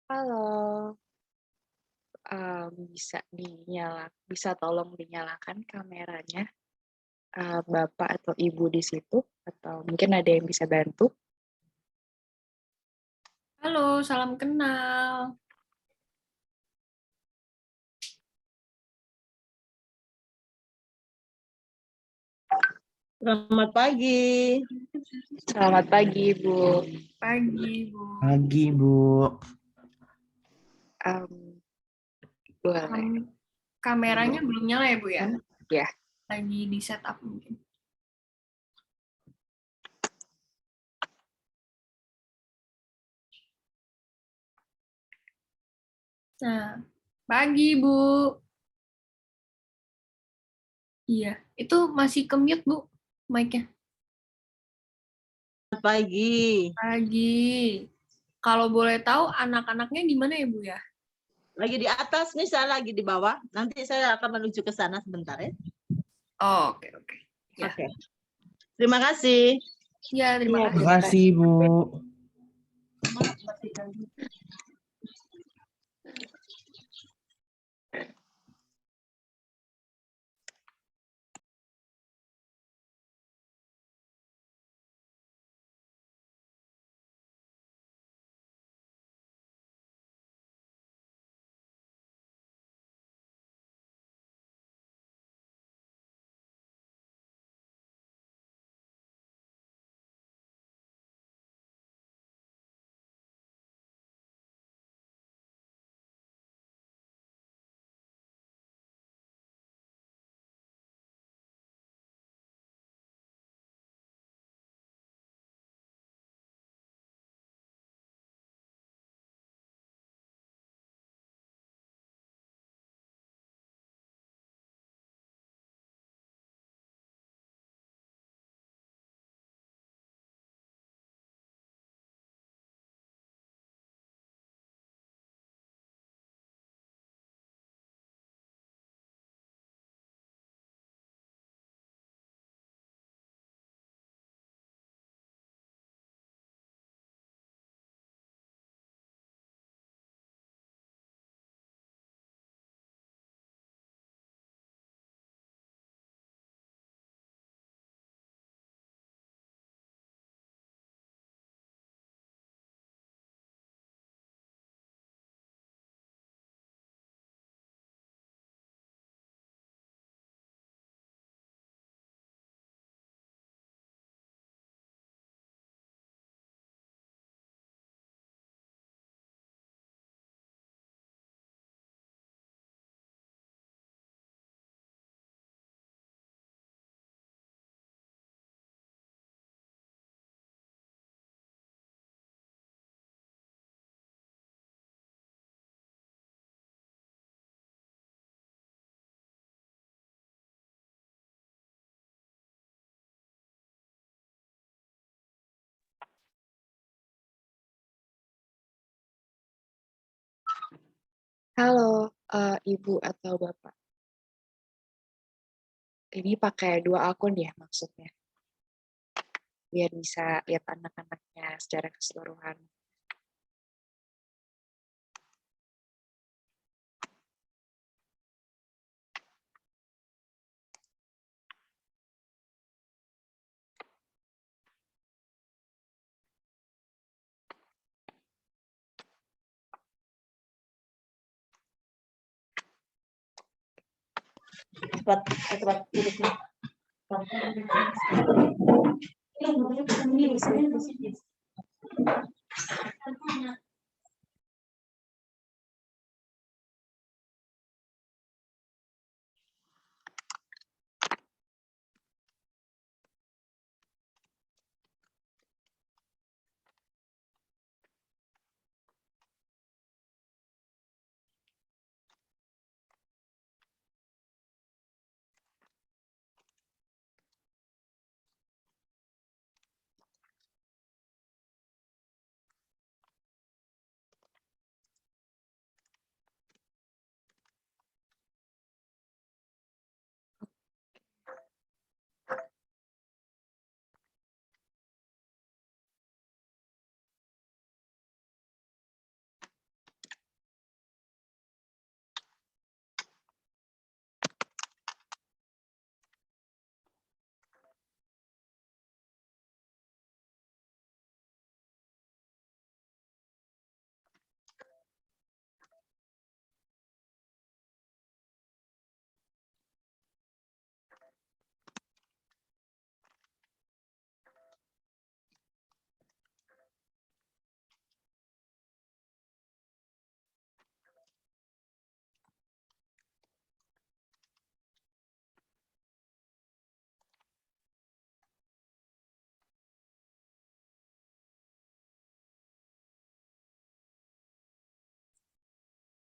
Halo, bisa tolong dinyalakan kameranya, Bapak atau Ibu di situ? Atau mungkin ada yang bisa bantu? Halo, salam kenal. Selamat pagi. Selamat pagi, Ibu. Pagi, Bu. Pagi, Bu. Boleh. Kameranya belum nyala ya, Bu ya? Ya. Lagi di setup mungkin. Nah, pagi, Bu. Iya, itu masih ke-mute, Bu, mic-nya. Selamat pagi. Pagi. Kalau boleh tahu, anak-anaknya di mana ya, Bu ya? Lagi di atas nih, saya lagi di bawah. Nanti saya akan menuju ke sana sebentar ya. Oh, oke. Ya. Oke. Terima kasih. Ya, terima kasih. Terima kasih, Bu. Halo, Ibu atau Bapak. Ini pakai 2 akun ya maksudnya? Biar bisa lihat anak-anaknya secara keseluruhan. Cepat.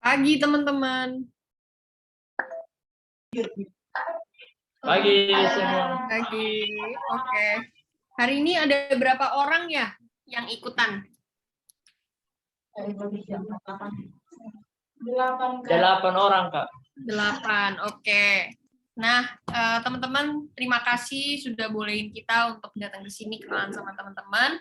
Pagi teman-teman. Pagi semua. Pagi. Oke. Hari ini ada berapa orang ya yang ikutan? 8 orang, Kak. 8. Oke. Nah, teman-teman, terima kasih sudah bolehin kita untuk datang ke sini kenalan sama teman-teman.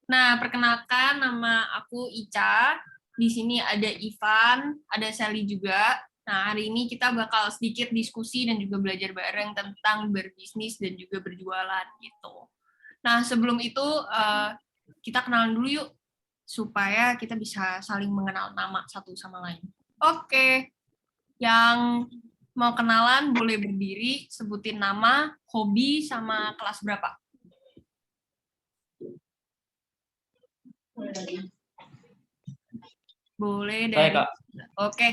Nah, perkenalkan nama aku Ica. Di sini ada Ivan, ada Sally juga. Nah, hari ini kita bakal sedikit diskusi dan juga belajar bareng tentang berbisnis dan juga berjualan gitu. Nah, sebelum itu kita kenalan dulu yuk, supaya kita bisa saling mengenal nama satu sama lain. Oke, yang mau kenalan boleh berdiri, sebutin nama, hobi, sama kelas berapa. Boleh Saya, dari... Kak. Oke,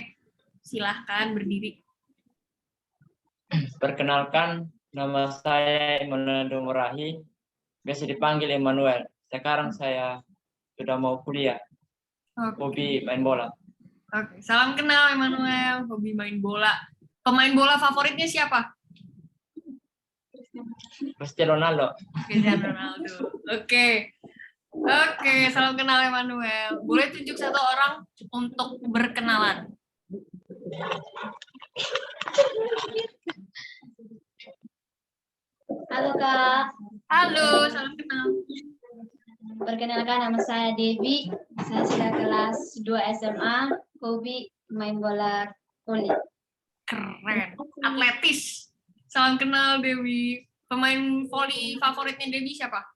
silahkan berdiri. Perkenalkan, nama saya Emmanuel Dumurahi. Biasa dipanggil Emmanuel. Sekarang saya sudah mau kuliah. Hobi main bola. Oke, salam kenal Emmanuel, hobi main bola. Pemain bola favoritnya siapa? Cristiano Ronaldo. Cristiano Ronaldo. Oke. Oke, salam kenal Emmanuel. Boleh tunjuk satu orang untuk berkenalan. Halo Kak, Halo, salam kenal. perkenalkan nama saya Devi. Saya sudah kelas 2 SMA, hobi main bola voli. Keren. Atletis. Salam kenal Dewi. Pemain voli favoritnya Dewi siapa?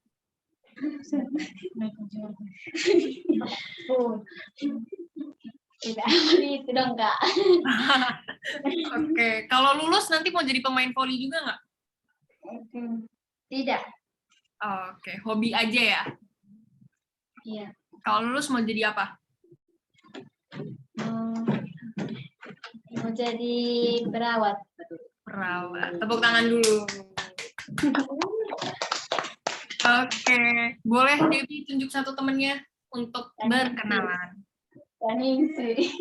Tidak, itu dong Kak. Oke, kalau lulus nanti mau jadi pemain voli juga nggak? Tidak, Oke, hobi aja ya. iya. Kalau lulus mau jadi apa? Mau jadi perawat. Perawat. Tepuk tangan dulu. Oke, boleh Dewi tunjuk satu temennya untuk berkenalan. Ningsi.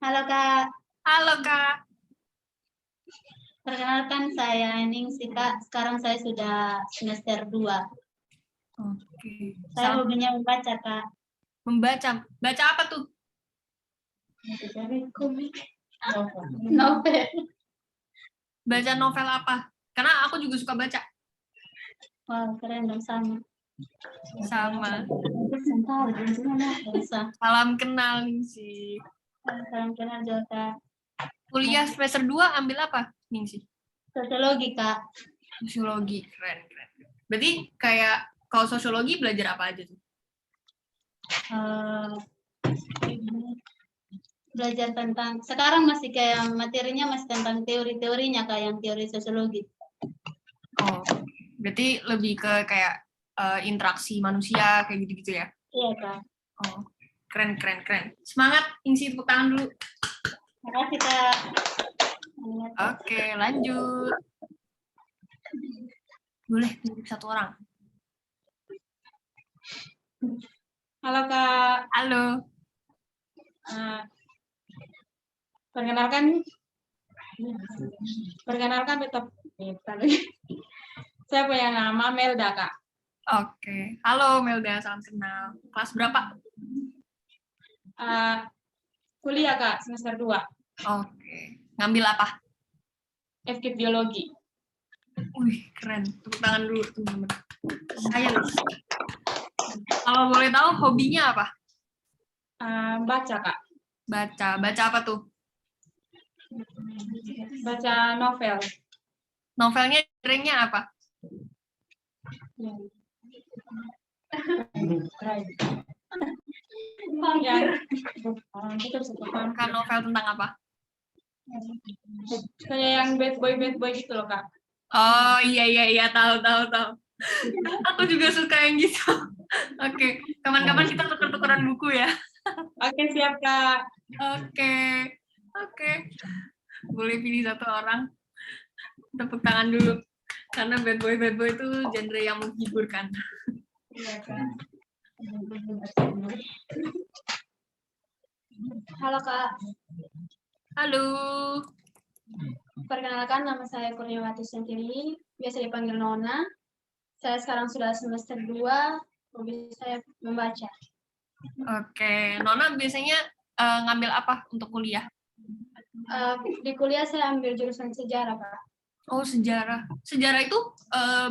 Halo Kak, Halo Kak. perkenalkan saya Ningsi Kak. Sekarang saya sudah semester 2. Oke. Saya hobinya membaca Kak. Membaca. Baca apa tuh? Novel. Baca novel apa? Karena aku juga suka baca. Wah, keren dong sama. Sama. Bisa. Salam kenal Ningsi. Salam kenal juga Kak. Kuliah semester 2 ambil apa Ningsi? Sosiologi Kak. Sosiologi. Keren. Berarti kayak kalau sosiologi belajar apa aja tuh? Belajar tentang, sekarang masih kayak materinya masih tentang teori-teorinya kayak yang teori sosiologi. Oh, berarti lebih ke kayak interaksi manusia kayak gitu-gitu ya? Iya Kak. Oh, keren. Semangat, Ningsi, tepuk tangan dulu. Terima kasih Kak. Oke, lanjut. Boleh tunjuk satu orang. Halo Kak, Halo. perkenalkan tetap saya punya nama Melda Kak. Oke, halo Melda, salam kenal. Kelas berapa? Kuliah Kak, semester 2, Oke, ngambil apa? FKIP Biologi. Wih, keren. Tepuk tangan dulu, teman-teman. Saya kalau boleh tahu hobinya apa? Baca Kak, Baca apa tuh? baca novel. Novelnya genrenya apa? Kan novel tentang apa? Kayak yang bad boy gitu loh Kak. Oh iya, tahu. Aku juga suka yang gitu. Oke, kapan-kapan kita tuker-tukeran buku ya. Oke, siap Kak. Oke. Boleh pilih satu orang. Tepuk tangan dulu. Karena bad boy itu genre yang menghiburkan. Halo Kak, Halo. perkenalkan nama saya Kurniawati Sentini, biasa dipanggil Nona. Saya sekarang sudah semester 2, hobi saya membaca. Oke, Nona biasanya ngambil apa untuk kuliah? Di kuliah saya ambil jurusan sejarah, Kak. Oh, sejarah. Sejarah itu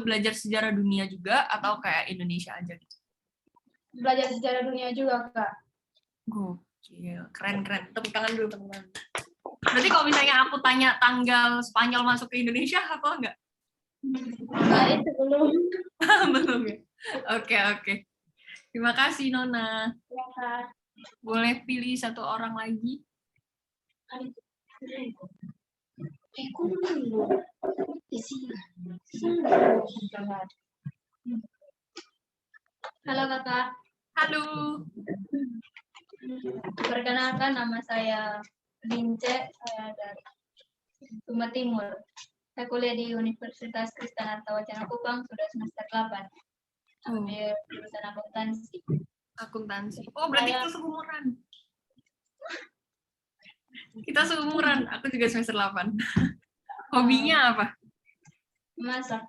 belajar sejarah dunia juga atau kayak Indonesia aja gitu? Belajar sejarah dunia juga, Kak. Gokil, keren-keren. Tepuk tangan dulu, teman-teman. Berarti kalau misalnya aku tanya tanggal Spanyol masuk ke Indonesia, apa enggak? Nah, itu belum. Belum ya? Oke. Terima kasih, Nona. Ya, Kak. Boleh pilih satu orang lagi? Halo Kakak, Halo. perkenalkan nama saya Bince, saya dari Sumba Timur. Saya kuliah di Universitas Kristen Arta Wacana Kupang, sudah semester 8. Ambil jurusan akuntansi. Akuntansi. Oh, berarti kita seumuran. Kita seumuran. Aku juga semester 8. Hobinya apa? Masak.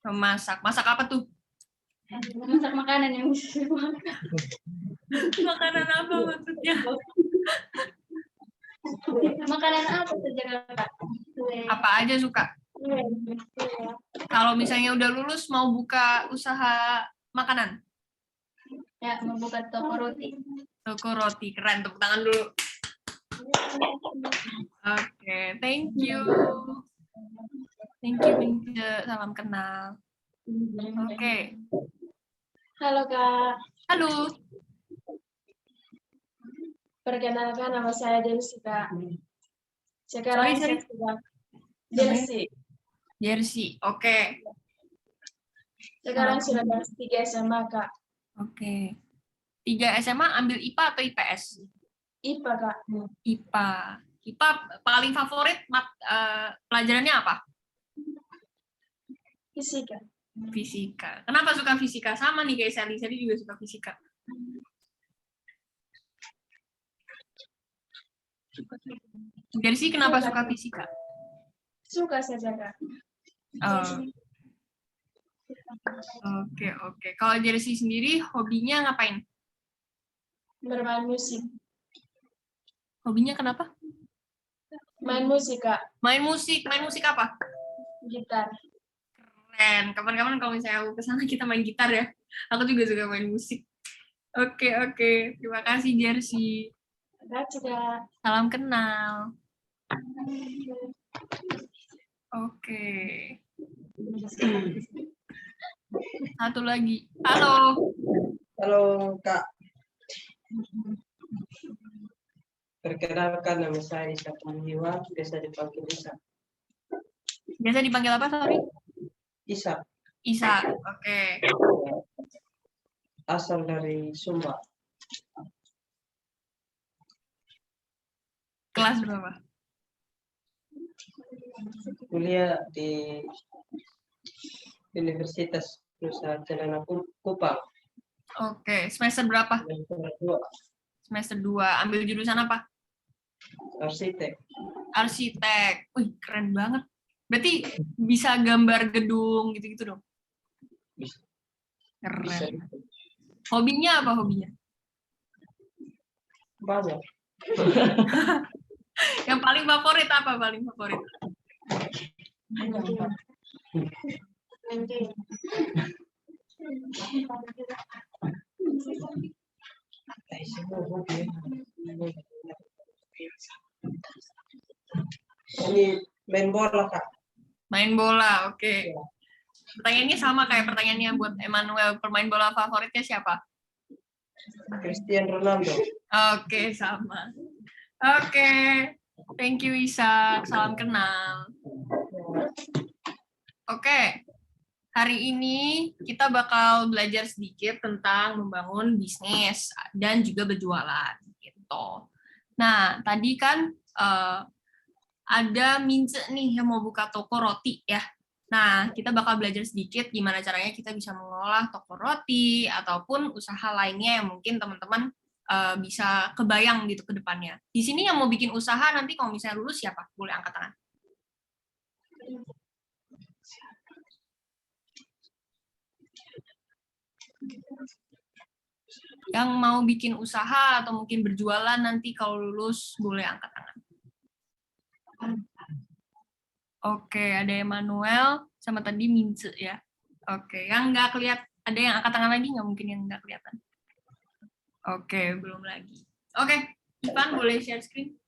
Memasak. Masak apa tuh? Masak makanan yang bisa dimakan. Makanan apa maksudnya? Makanan apa saja Kakak? Apa aja suka? Kalau misalnya udah lulus mau buka usaha makanan. Ya, membuka toko roti. Toko roti. Keren. Tepuk tangan dulu. Oke. Thank you. Thank you, Bince. Salam kenal. Oke. Halo Kak, Halo. perkenalkan nama saya Delsi Kak. Sekarang Sorry. saya sedang Delsi. Jersey. Oke. Sekarang sudah kelas 3 SMA Kak. Oke. 3 SMA ambil IPA atau IPS? IPA Kak. IPA. IPA paling favorit pelajarannya apa? Fisika. Fisika. Kenapa suka fisika? Sama nih kayak Sally. Sally juga suka fisika. Jersey kenapa suka fisika? Suka saja Kak. Oh. Oke. Kalau Jersey sendiri hobinya ngapain? Bermain musik. Hobinya kenapa? Main musik Kak. Main musik. Main musik apa? Gitar. Keren. Kapan-kapan kalau misalnya aku kesana kita main gitar ya. Aku juga suka main musik. Oke. Terima kasih Jersey. Kak juga. Salam kenal. Oke. Satu lagi. Halo. Halo Kak. Perkenalkan nama saya Isa Panjiwa, biasa dipanggil Isa. Biasa dipanggil apa, sorry? Isa, Isa. Oke. asal dari Sumba. Kelas berapa? Kuliah di Universitas Nusa Tenggara Kupang. Oke. Semester berapa? Semester 2, Semester 2. Ambil jurusan apa? arsitek. Arsitek. Wih, keren banget. Berarti bisa gambar gedung gitu-gitu dong? Bisa. Keren. Hobinya apa hobinya? Banyak. Yang paling favorit apa? Paling favorit? Ini main bola Kak. Main bola, oke. Pertanyaannya sama kayak pertanyaannya buat Emmanuel. Pemain bola favoritnya siapa? Cristiano Ronaldo. Oke, sama. Oke. Thank you, Isa. Salam kenal. Oke. Hari ini kita bakal belajar sedikit tentang membangun bisnis dan juga berjualan gitu. Nah, tadi kan ada Mince nih yang mau buka toko roti ya. Nah, kita bakal belajar sedikit gimana caranya kita bisa mengelola toko roti ataupun usaha lainnya yang mungkin teman-teman bisa kebayang gitu ke depannya. Di sini yang mau bikin usaha nanti kalau misalnya lulus siapa? Boleh angkat tangan. Yang mau bikin usaha atau mungkin berjualan nanti kalau lulus boleh angkat tangan. Oke, ada Emmanuel sama tadi Mince ya. Oke, yang nggak kelihatan, ada yang angkat tangan lagi nggak mungkin yang nggak kelihatan? Oke, belum lagi. Oke, Ivan boleh share screen?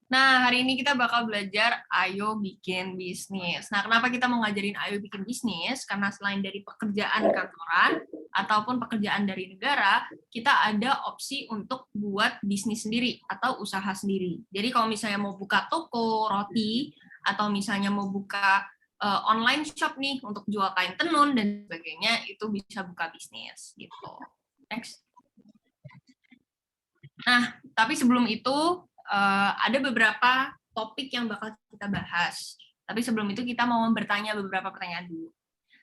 Nah, hari ini kita bakal belajar ayo bikin bisnis. Nah, kenapa kita mau ngajarin ayo bikin bisnis? Karena selain dari pekerjaan kantoran ataupun pekerjaan dari negara, kita ada opsi untuk buat bisnis sendiri atau usaha sendiri. Jadi kalau misalnya mau buka toko roti atau misalnya mau buka online shop nih untuk jual kain tenun dan sebagainya, itu bisa buka bisnis gitu. Next. Nah, tapi sebelum itu ada beberapa topik yang bakal kita bahas. Tapi sebelum itu kita mau bertanya beberapa pertanyaan dulu.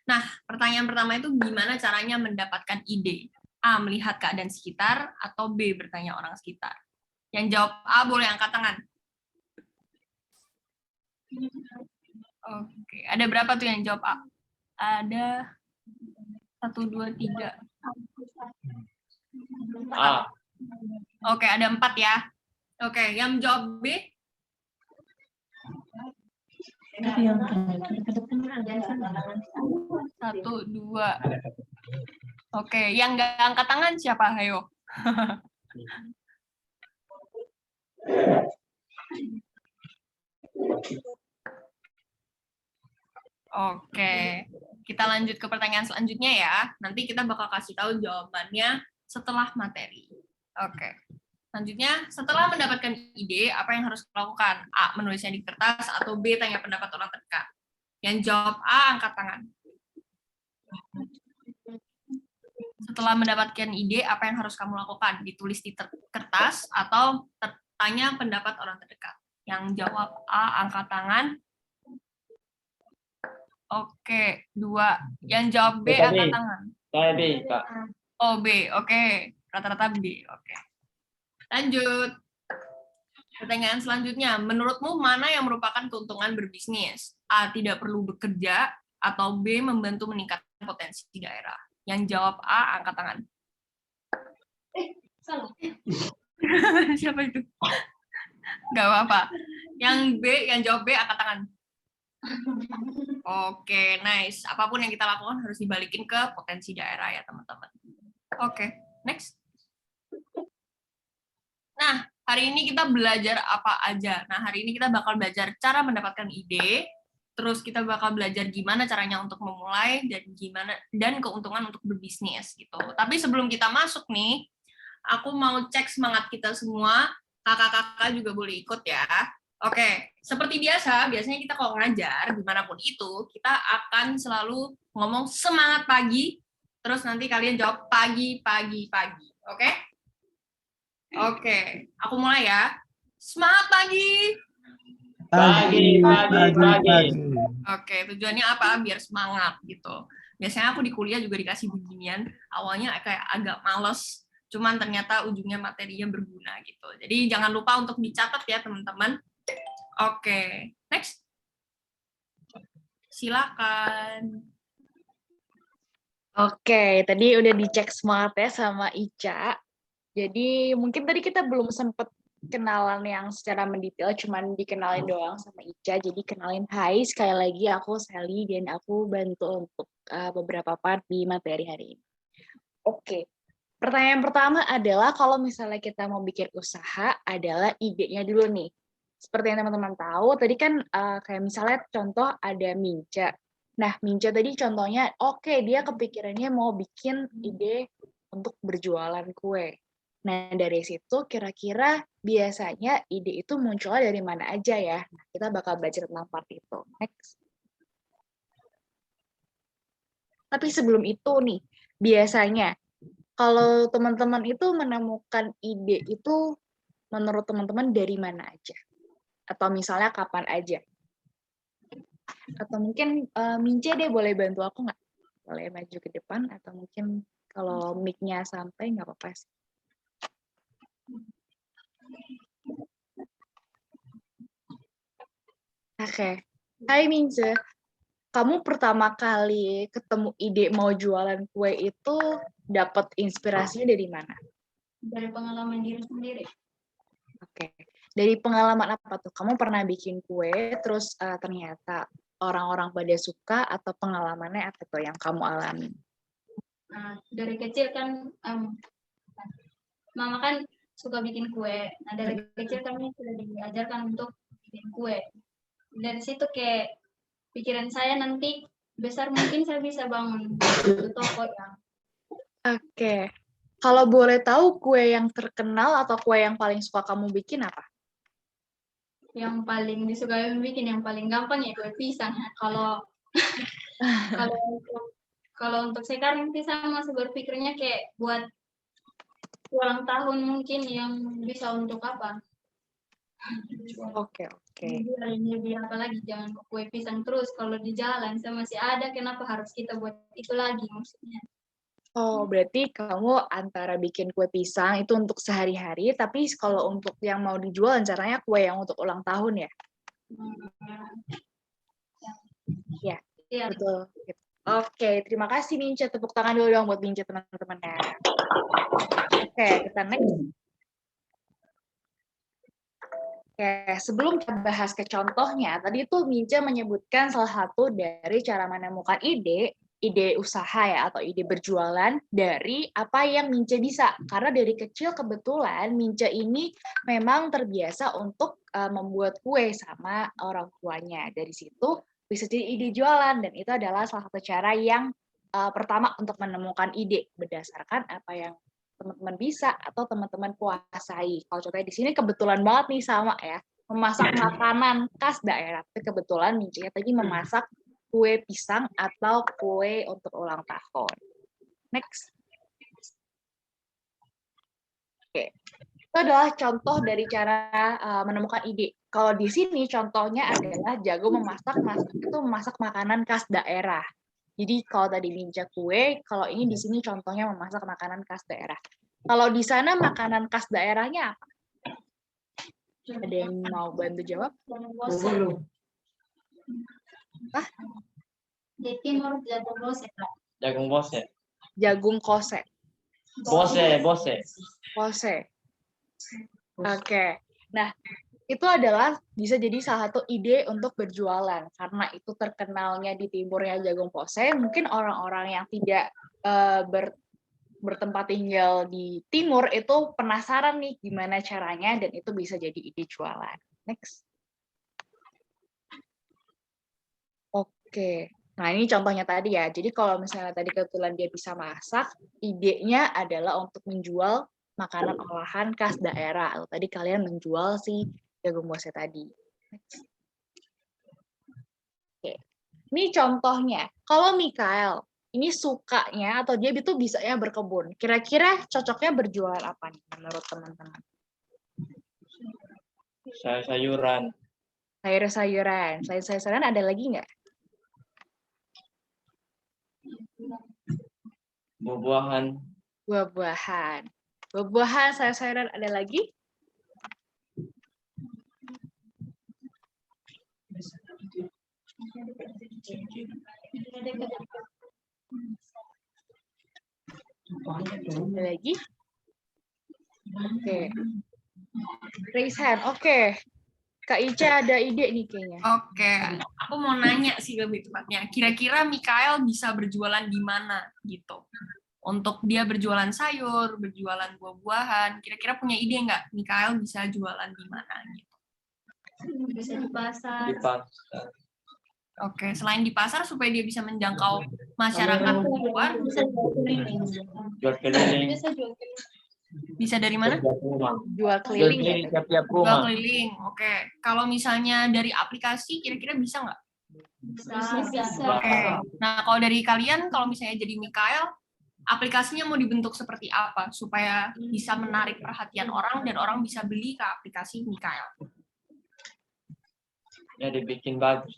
Nah, pertanyaan pertama itu gimana caranya mendapatkan ide? A, melihat keadaan sekitar, atau B, bertanya orang sekitar. Yang jawab A boleh angkat tangan. Oke, ada berapa tuh yang jawab A? Ada 1, 2, 3. A. Oke, ada 4 ya. Oke, yang jawab B? 1, 2. Oke, yang nggak angkat tangan siapa? Ayo. Oke, kita lanjut ke pertanyaan selanjutnya ya. Nanti kita bakal kasih tahu jawabannya setelah materi. Oke. Selanjutnya, setelah mendapatkan ide, apa yang harus dilakukan? A, menulisnya di kertas, atau B, tanya pendapat orang terdekat. Yang jawab A, angkat tangan. Setelah mendapatkan ide, apa yang harus kamu lakukan? Ditulis di kertas, atau tanya pendapat orang terdekat. Yang jawab A, angkat tangan. Oke, 2. Yang jawab B, angkat tangan. Saya B, Kak. Oh, B, oke. Rata-rata B, oke. Lanjut. Pertanyaan selanjutnya, menurutmu mana yang merupakan keuntungan berbisnis? A, tidak perlu bekerja, atau B, membantu meningkatkan potensi daerah? Yang jawab A, angkat tangan. Salah. Siapa itu? Nggak apa-apa. Yang B, yang jawab B, angkat tangan. Oke, nice. Apapun yang kita lakukan harus dibalikin ke potensi daerah ya, teman-teman. Oke, next. Nah, hari ini kita belajar apa aja? Nah, hari ini kita bakal belajar cara mendapatkan ide, terus kita bakal belajar gimana caranya untuk memulai dan keuntungan untuk berbisnis gitu. Tapi sebelum kita masuk nih, aku mau cek semangat kita semua. Kakak-kakak juga boleh ikut ya. Oke, seperti biasanya kita kalau ngajar dimanapun itu, kita akan selalu ngomong semangat pagi, terus nanti kalian jawab pagi, pagi, pagi. Oke? Oke, aku mulai ya. Semangat pagi. Pagi. Oke, tujuannya apa? Biar semangat gitu. Biasanya aku di kuliah juga dikasih beginian. Awalnya kayak agak males, cuman ternyata ujungnya materinya berguna gitu. Jadi jangan lupa untuk dicatat ya teman-teman. Oke, next. Silakan. Oke, tadi udah dicek semangatnya sama Ica. Jadi mungkin tadi kita belum sempet kenalan yang secara mendetail, cuman dikenalin doang sama Ica. Jadi kenalin, hai, sekali lagi aku Sally dan aku bantu untuk beberapa part di materi hari ini. Oke, pertanyaan pertama adalah kalau misalnya kita mau bikin usaha adalah idenya dulu nih. Seperti yang teman-teman tahu, tadi kan kayak misalnya contoh ada Minca. Nah, Minca tadi contohnya, oke, dia kepikirannya mau bikin ide untuk berjualan kue. Nah, dari situ kira-kira biasanya ide itu munculnya dari mana aja ya? Nah, kita bakal belajar tentang part itu. Next. Tapi sebelum itu nih, biasanya kalau teman-teman itu menemukan ide itu menurut teman-teman dari mana aja? Atau misalnya kapan aja? Atau mungkin Mince deh boleh bantu aku nggak? Boleh maju ke depan atau mungkin Kalau mic-nya sampai nggak apa-apa sih. Oke. Hai Mince, kamu pertama kali ketemu ide mau jualan kue itu dapat inspirasinya dari mana? Dari pengalaman diri sendiri. Oke. Dari pengalaman apa tuh? Kamu pernah bikin kue, terus ternyata orang-orang pada suka, atau pengalamannya apa tuh yang kamu alami? Nah, dari kecil kan mama kan suka bikin kue. Nah, dari kecil kami sudah diajarkan untuk bikin kue. Dari situ kayak pikiran saya nanti besar mungkin saya bisa bangun suatu toko yang Oke. Kalau boleh tahu kue yang terkenal atau kue yang paling suka kamu bikin apa? yang paling disukai bikin, yang paling gampang ya kue pisang. Kalau kalau kalau untuk sekarang pisang masih berpikirnya kayak buat ulang tahun mungkin, yang bisa untuk apa? Oke. Lebih apa lagi, jangan kue pisang terus kalau di jalan saya masih ada, kenapa harus kita buat itu lagi maksudnya. Oh, berarti kamu antara bikin kue pisang itu untuk sehari-hari, tapi kalau untuk yang mau dijual rencananya kue yang untuk ulang tahun ya? Iya, Iya. betul. Oke, terima kasih Mince. Tepuk tangan dulu dong buat Mince teman-temannya. Oke, kita next. Oke, sebelum kita bahas ke contohnya, tadi itu Mince menyebutkan salah satu dari cara menemukan ide usaha ya, atau ide berjualan dari apa yang Mince bisa. Karena dari kecil kebetulan Mince ini memang terbiasa untuk membuat kue sama orang tuanya. Dari situ bisa jadi ide jualan, dan itu adalah salah satu cara yang pertama untuk menemukan ide berdasarkan apa yang teman-teman bisa atau teman-teman kuasai. Kalau contohnya di sini kebetulan banget nih sama ya, memasak makanan khas daerah. Tapi kebetulan Mince tadi memasak kue pisang atau kue untuk ulang tahun. Next. Oke. Itu adalah contoh dari cara menemukan ide. Kalau di sini contohnya adalah jago memasak makanan khas daerah. Jadi kalau tadi Mince kue, kalau ini di sini contohnya memasak makanan khas daerah. Kalau di sana makanan khas daerahnya apa? Ada yang mau bantu jawab? Hah? Di timur jagung bose. Jagung bose. Jagung kose. Bose. Oke. Nah, itu adalah bisa jadi salah satu ide untuk berjualan, karena itu terkenalnya di timurnya jagung pose. Mungkin orang-orang yang tidak bertempat tinggal di timur itu penasaran nih gimana caranya, dan itu bisa jadi ide jualan. Next. Oke. Nah, ini contohnya tadi ya. Jadi kalau misalnya tadi kebetulan dia bisa masak, idenya adalah untuk menjual makanan olahan khas daerah. Atau tadi kalian menjual si jagung bose tadi. Next. Oke. Ini contohnya. Kalau Mikael, ini sukanya atau dia itu bisanya berkebun. Kira-kira cocoknya berjualan apa nih menurut teman-teman? Sayuran. Sayur-sayuran. Sayur-sayuran ada lagi nggak? Buah-buahan. Buah-buahan. Buah-buahan, sayur-sayuran ada lagi? Ada lagi? Oke. Raise hand. Oke. Kak Ica ada ide nih kayaknya. Oke, aku mau nanya sih lebih tepatnya. Kira-kira Mikael bisa berjualan di mana gitu? Untuk dia berjualan sayur, berjualan buah-buahan. Kira-kira punya ide nggak Mikael bisa jualan di mana gitu? Bisa di pasar. Di pasar. Oke, selain di pasar supaya dia bisa menjangkau masyarakat di luar, Jual keliling. bisa dari mana? Jual keliling ya? Tiap Jual rumah. keliling. Oke, kalau misalnya dari aplikasi, kira-kira bisa nggak? Bisa. Oke. Nah, kalau dari kalian, kalau misalnya jadi Mikael, aplikasinya mau dibentuk seperti apa supaya bisa menarik perhatian orang dan orang bisa beli ke aplikasi Mikael? Ya dibikin bagus.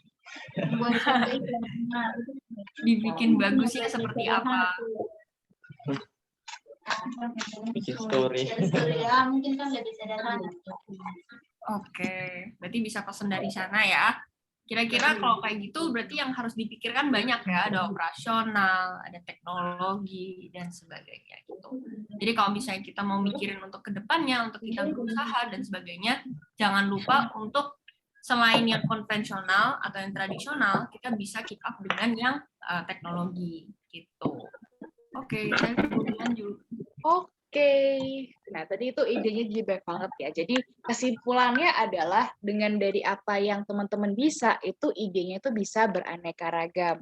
Dibikin bagusnya seperti apa? Bikin story. Ya, mungkin kan lebih sederhana. Oke, berarti bisa pesan dari sana ya. Kira-kira kalau kayak gitu berarti yang harus dipikirkan banyak ya, ada operasional, ada teknologi, dan sebagainya gitu. Jadi kalau misalnya kita mau mikirin untuk kedepannya, untuk kita berusaha dan sebagainya, jangan lupa untuk selain yang konvensional atau yang tradisional, kita bisa keep up dengan yang teknologi gitu. Oke, saya kemudian juga. Oke. Nah, tadi itu idenya jadi baik banget ya. Jadi kesimpulannya adalah dengan dari apa yang teman-teman bisa, itu idenya itu bisa beraneka ragam.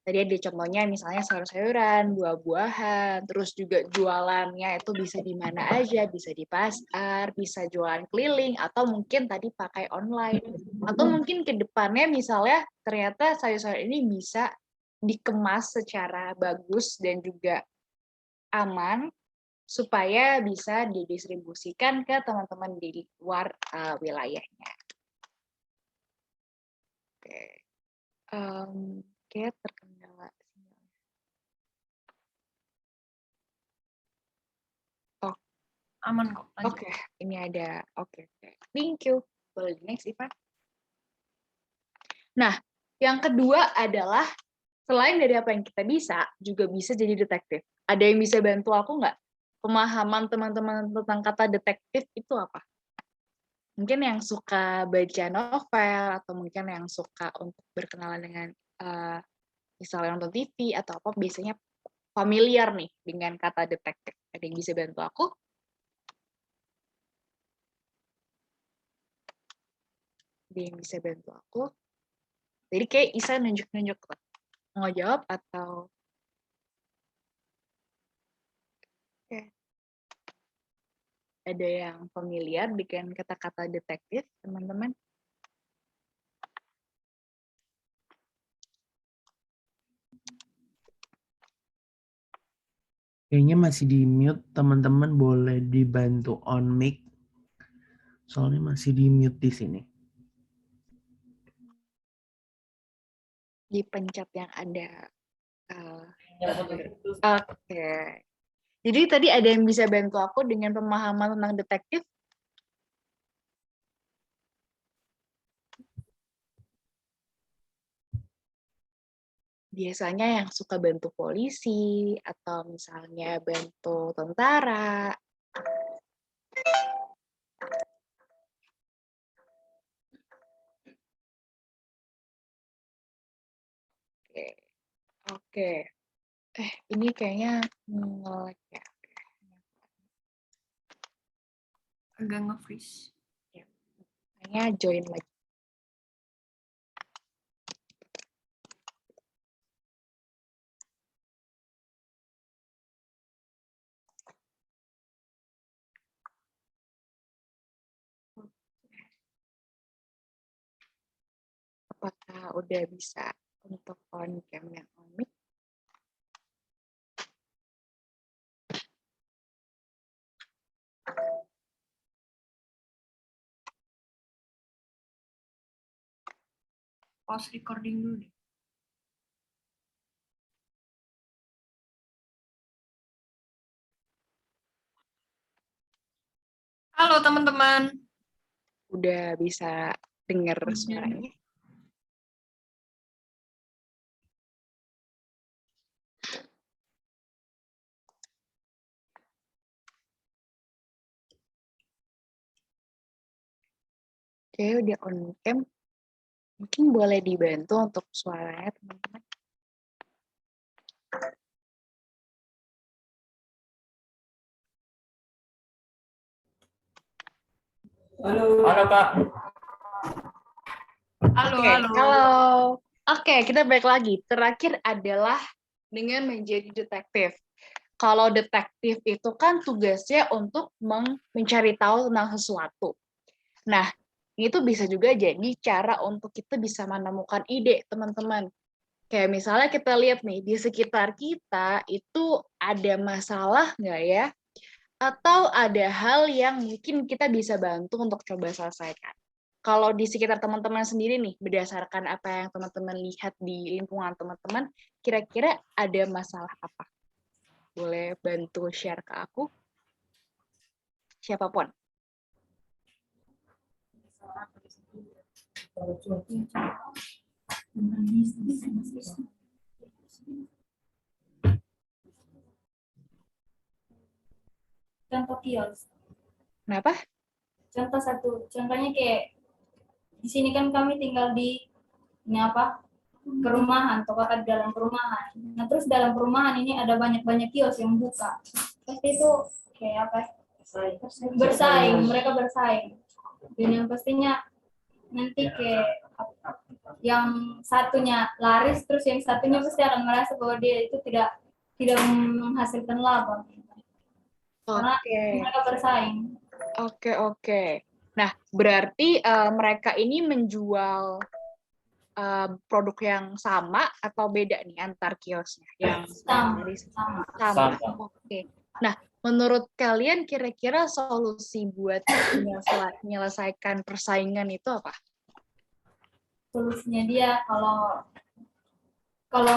Tadi ada contohnya misalnya sayur-sayuran, buah-buahan, terus juga jualannya itu bisa di mana aja, bisa di pasar, bisa jualan keliling, atau mungkin tadi pakai online. Atau mungkin ke depannya misalnya ternyata sayur-sayur ini bisa dikemas secara bagus dan juga aman, supaya bisa didistribusikan ke teman-teman di luar wilayahnya. Oke, kayak terkendala sinyal. Aman kok. lanjut. Oke, ini ada. Oke. Thank you. Boleh next, Iva. Nah, yang kedua adalah selain dari apa yang kita bisa, juga bisa jadi detektif. Ada yang bisa bantu aku nggak? Pemahaman teman-teman tentang kata detektif itu apa? Mungkin yang suka baca novel, atau mungkin yang suka untuk berkenalan dengan misalnya nonton TV atau apa, biasanya familiar nih dengan kata detektif. Ada yang bisa bantu aku? Ada yang bisa bantu aku? Jadi kayak Isa nunjuk-nunjuk lah. Mau jawab atau... Oke. Ada yang familiar dengan kata-kata detektif, teman-teman? Kayaknya masih di mute, teman-teman boleh dibantu on mic. Soalnya masih di mute di sini. Dipencet yang ada. Oke. Jadi tadi ada yang bisa bantu aku dengan pemahaman tentang detektif? Biasanya yang suka bantu polisi, atau misalnya bantu tentara. Oke. Ini kayaknya nge-lag ya. Agak nge-freeze. Kayaknya join lagi. Apakah udah bisa untuk on cam yang on mic? Pause recording dulu deh. Halo teman-teman. Udah bisa dengar suaranya? Oke, udah on cam. Mungkin boleh dibantu untuk suaranya, teman-teman. Halo Kak. Halo, Oke, halo. halo. Oke, kita balik lagi. Terakhir adalah dengan menjadi detektif. Kalau detektif itu kan tugasnya untuk mencari tahu tentang sesuatu. Nah, itu bisa juga jadi cara untuk kita bisa menemukan ide, teman-teman. Kayak misalnya kita lihat nih, di sekitar kita itu ada masalah nggak ya? Atau ada hal yang mungkin kita bisa bantu untuk coba selesaikan. Kalau di sekitar teman-teman sendiri nih, berdasarkan apa yang teman-teman lihat di lingkungan teman-teman, kira-kira ada masalah apa? boleh bantu share ke aku? Siapapun. Contoh kios. Kenapa? Contohnya kayak di sini kan kami tinggal di ini apa? Perumahan, toko di dalam perumahan. Nah, terus dalam perumahan ini ada banyak kios yang buka. Pasti itu kayak apa? Bersaing, mereka bersaing. Dan yang pastinya nanti kayak yang satunya laris, terus yang satunya pasti akan merasa bahwa dia itu tidak menghasilkan laba. Karena mereka bersaing. Oke. Nah, berarti mereka ini menjual produk yang sama atau beda nih antar kiosnya? Yang sama. Oke. Nah, menurut kalian kira-kira solusi buat menyelesaikan persaingan itu apa? Solusinya dia kalau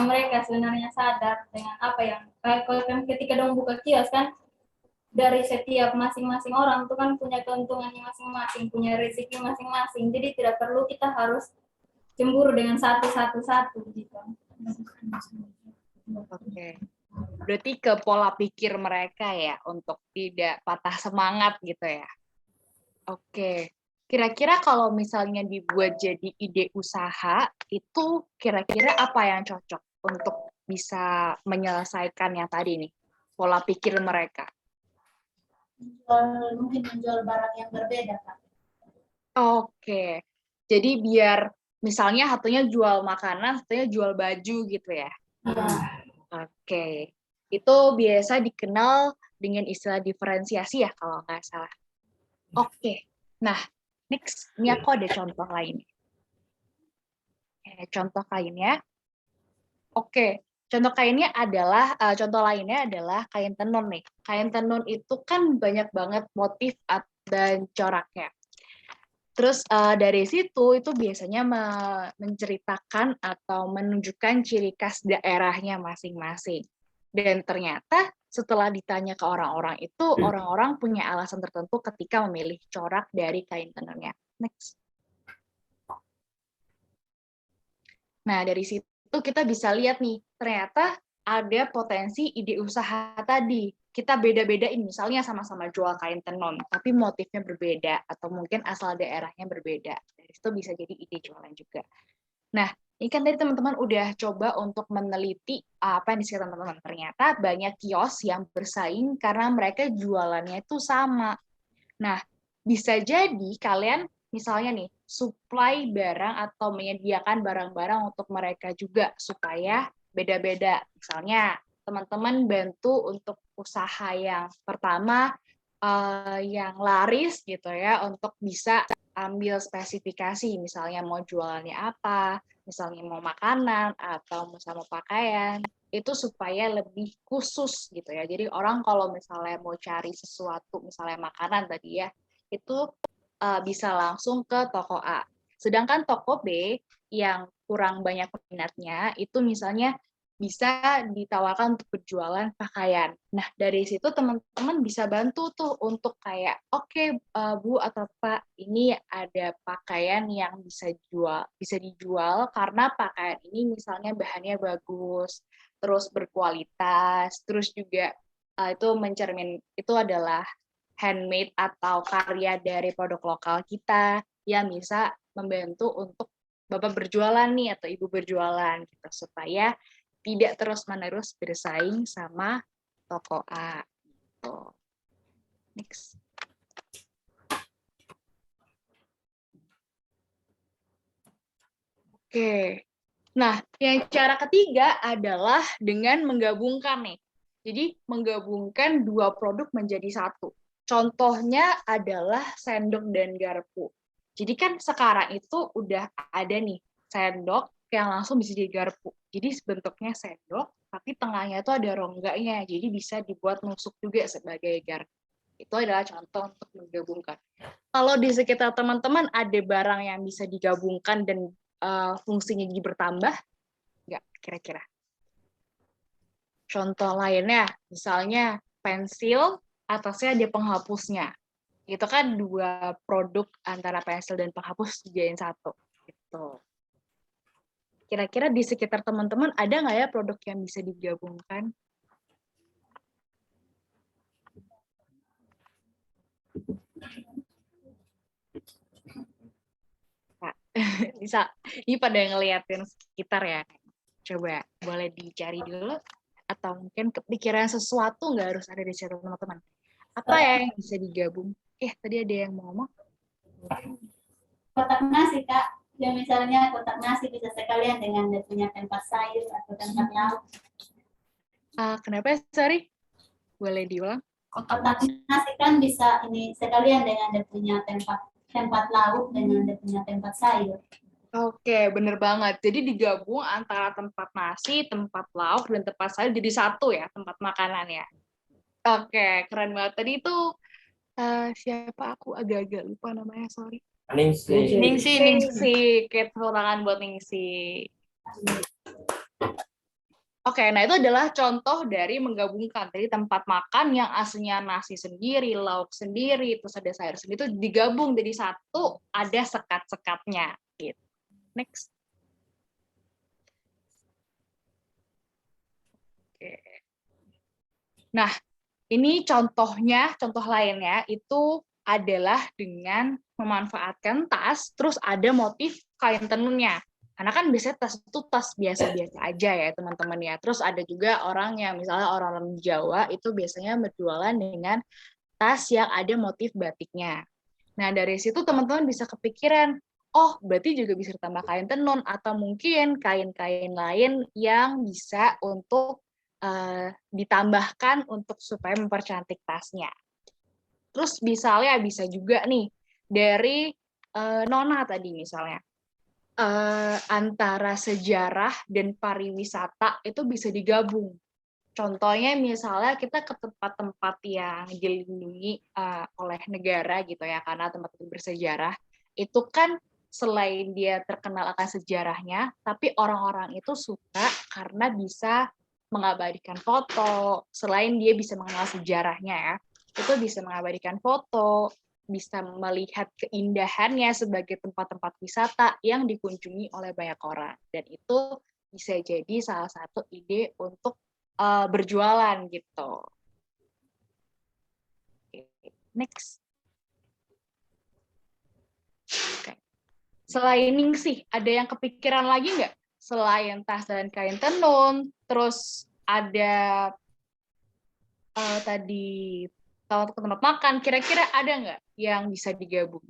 mereka sebenarnya sadar dengan apa yang ketika dong buka kios kan, dari setiap masing-masing orang itu kan punya keuntungannya masing-masing, punya rezeki masing-masing. Jadi tidak perlu kita harus cemburu dengan satu gitu. Oke. Berarti ke pola pikir mereka ya untuk tidak patah semangat gitu ya. Oke. Kira-kira kalau misalnya dibuat jadi ide usaha, itu kira-kira apa yang cocok untuk bisa menyelesaikan yang tadi nih, pola pikir mereka? Mungkin menjual barang yang berbeda, Pak. Oke. Jadi biar misalnya satunya jual makanan, satunya jual baju gitu ya. Oke. Itu biasa dikenal dengan istilah diferensiasi ya kalau nggak salah. Oke. Nah, next. Ini aku ada contoh lain. Contoh lainnya. Oke. Contoh lainnya adalah kain tenun nih. Kain tenun itu kan banyak banget motif dan coraknya. Terus dari situ itu biasanya menceritakan atau menunjukkan ciri khas daerahnya masing-masing. Dan ternyata setelah ditanya ke orang-orang itu, orang-orang punya alasan tertentu ketika memilih corak dari kain tenunnya. Next. Nah, dari situ kita bisa lihat nih, ternyata ada potensi ide usaha tadi. Kita beda-bedain, misalnya sama-sama jual kain tenun, tapi motifnya berbeda, atau mungkin asal daerahnya berbeda. Dari situ bisa jadi ide jualan juga. Nah, ini kan tadi teman-teman udah coba untuk meneliti apa yang disitu teman-teman. Ternyata banyak kios yang bersaing karena mereka jualannya itu sama. Nah, bisa jadi kalian misalnya nih, supply barang atau menyediakan barang-barang untuk mereka juga supaya beda-beda. Misalnya, teman-teman bantu untuk usaha yang pertama yang laris gitu ya, untuk bisa ambil spesifikasi, misalnya mau jualannya apa, misalnya mau makanan atau misalnya mau pakaian, itu supaya lebih khusus gitu ya. Jadi orang kalau misalnya mau cari sesuatu, misalnya makanan tadi ya, itu bisa langsung ke toko A. Sedangkan toko B yang kurang banyak peminatnya, itu misalnya bisa ditawarkan untuk berjualan pakaian. Nah, dari situ teman-teman bisa bantu tuh untuk kayak, oke, Bu atau Pak, ini ada pakaian yang bisa dijual karena pakaian ini misalnya bahannya bagus, terus berkualitas, terus juga itu adalah handmade atau karya dari produk lokal kita yang bisa membantu untuk Bapak berjualan nih atau Ibu berjualan gitu, supaya tidak terus-menerus bersaing sama toko A. Gitu. Next. Oke. Nah, yang cara ketiga adalah dengan menggabungkan nih. Jadi menggabungkan dua produk menjadi satu. Contohnya adalah sendok dan garpu. Jadi kan sekarang itu udah ada nih sendok yang langsung bisa jadi garpu. Jadi bentuknya sendok, tapi tengahnya itu ada rongganya. Jadi bisa dibuat nusuk juga sebagai garpu. Itu adalah contoh untuk menggabungkan. Kalau di sekitar teman-teman ada barang yang bisa digabungkan dan fungsinya jadi bertambah, nggak kira-kira? Contoh lainnya, misalnya pensil, atasnya ada penghapusnya. Itu kan dua produk antara pensil dan penghapus dijadiin satu. Gitu. Kira-kira di sekitar teman-teman ada nggak ya produk yang bisa digabungkan? Nah, bisa. Ini pada ngeliatin sekitar ya. Coba boleh dicari dulu. Atau mungkin kepikiran sesuatu nggak harus ada di situ teman-teman. Apa ya yang bisa digabung? Tadi ada yang mau ngomong. Kotak nasi, Kak. Ya misalnya kotak nasi bisa sekalian dengan dia punya tempat sayur atau tempat lauk. Kenapa ya, sorry? Boleh diulang? Kotak nasi kan bisa ini sekalian dengan dia punya tempat lauk dengan dia punya tempat sayur. Oke, bener banget. Jadi digabung antara tempat nasi, tempat lauk, dan tempat sayur jadi satu ya, tempat makanan ya. Oke, keren banget. Tadi itu siapa? Aku agak-agak lupa namanya, sorry. Ningsi. Tepuk tangan buat Ningsi. Oke, nah itu adalah contoh dari menggabungkan. Jadi tempat makan yang aslinya nasi sendiri, lauk sendiri, terus ada sayur sendiri, itu digabung jadi satu, ada sekat-sekatnya. Gitu. Next. Oke. Nah, ini contoh lainnya itu adalah dengan memanfaatkan tas, terus ada motif kain tenunnya. Karena kan biasanya tas itu tas biasa-biasa aja ya teman-teman ya. Terus ada juga orang yang misalnya orang Jawa itu biasanya berjualan dengan tas yang ada motif batiknya. Nah dari situ teman-teman bisa kepikiran, oh berarti juga bisa ditambah kain tenun atau mungkin kain-kain lain yang bisa untuk ditambahkan untuk supaya mempercantik tasnya. Terus misalnya bisa juga nih dari Nona tadi misalnya. Antara sejarah dan pariwisata itu bisa digabung. Contohnya misalnya kita ke tempat-tempat yang dilindungi oleh negara gitu ya, karena tempat itu bersejarah, itu kan selain dia terkenal akan sejarahnya, tapi orang-orang itu suka karena bisa mengabadikan foto. Selain dia bisa mengenal sejarahnya ya, itu bisa mengabadikan foto, bisa melihat keindahannya sebagai tempat-tempat wisata yang dikunjungi oleh banyak orang. Dan itu bisa jadi salah satu ide untuk berjualan gitu. Next. Okay. Selain Ningsih, ada yang kepikiran lagi nggak? Selain tas dan kain tenun, terus ada tadi tempat makan, kira-kira ada nggak yang bisa digabung?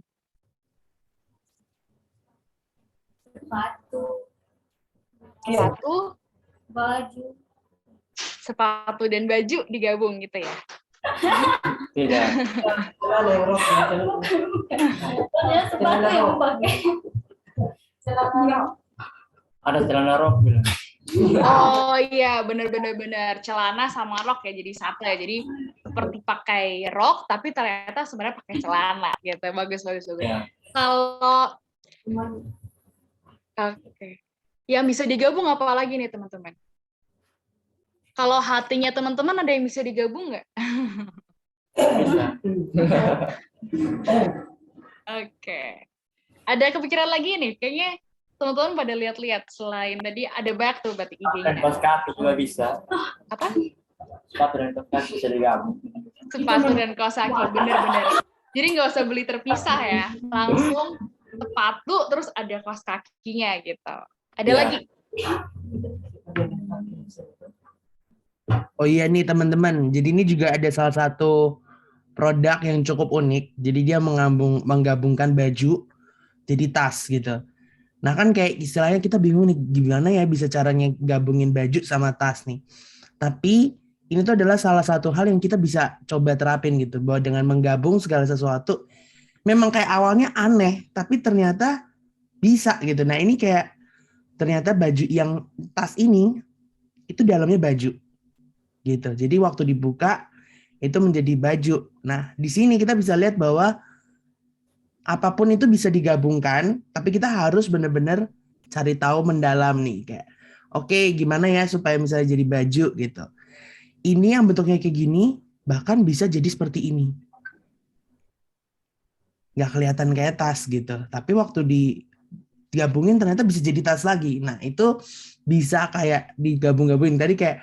Baju. Sepatu dan baju digabung gitu ya? Tidak. Ya, sepatu yang pakai. Ada celana rok bilang. Oh iya, benar. Celana sama rok ya jadi satu ya. Jadi seperti pakai rok, tapi ternyata sebenarnya pakai celana gitu. Bagus. Ya. Kalau Oke. Yang bisa digabung apa lagi nih teman-teman? Kalau hatinya teman-teman ada yang bisa digabung nggak? Bisa. Oke. Ada kepikiran lagi nih? Kayaknya teman-teman pada lihat-lihat selain tadi ada banyak tuh berarti idenya. Dan kaos kaki juga bisa. Apa? Sepatu dan kaos kaki bisa digabung. Sepatu dan kaos kaki, bener-bener. Jadi nggak usah beli terpisah ya, langsung sepatu terus ada kaos kakinya gitu. Ada lagi? Oh iya nih teman-teman, jadi ini juga ada salah satu produk yang cukup unik. Jadi dia menggabungkan baju jadi tas gitu. Nah kan kayak istilahnya kita bingung nih gimana ya bisa caranya gabungin baju sama tas nih. Tapi ini tuh adalah salah satu hal yang kita bisa coba terapin gitu, bahwa dengan menggabung segala sesuatu memang kayak awalnya aneh, tapi ternyata bisa gitu. Nah ini kayak ternyata baju yang tas ini itu dalamnya baju gitu. Jadi waktu dibuka itu menjadi baju. Nah di sini kita bisa lihat bahwa apapun itu bisa digabungkan, tapi kita harus benar-benar cari tahu mendalam nih kayak oke, gimana ya supaya misalnya jadi baju gitu. ini yang bentuknya kayak gini, bahkan bisa jadi seperti ini. Nggak kelihatan kayak tas gitu. Tapi waktu digabungin ternyata bisa jadi tas lagi. Nah, itu bisa kayak digabung-gabungin. Tadi kayak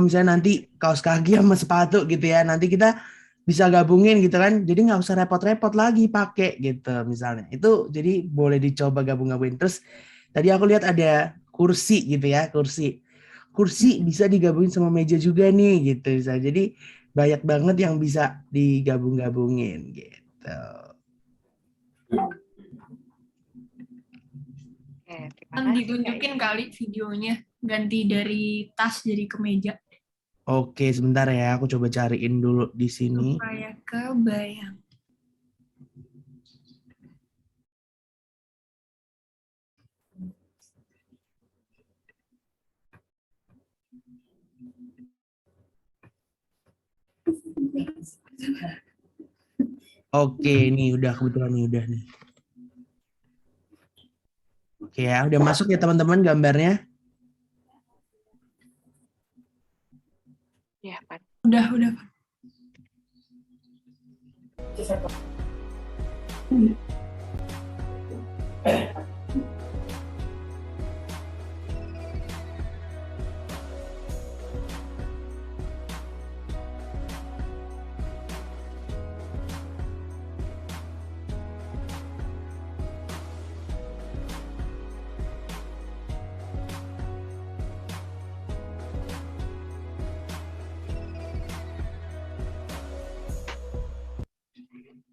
misalnya nanti kaos kaki sama sepatu gitu ya. Nanti kita bisa gabungin gitu kan. Jadi nggak usah repot-repot lagi pakai gitu misalnya. Itu jadi boleh dicoba gabung-gabungin. Terus tadi aku lihat ada kursi gitu ya, kursi. Kursi bisa digabungin sama meja juga nih gitu. Jadi banyak banget yang bisa digabung-gabungin gitu. Oke, terima Kan kasih, Kak ditunjukin Ica. kali videonya, ganti dari tas jadi ke meja Oke, sebentar ya, aku coba cariin dulu di sini. supaya kebayang. Oke, ini udah kebetulan nih udah nih. Oke ya, udah masuk ya teman-teman gambarnya. Ya, Pak. Udah.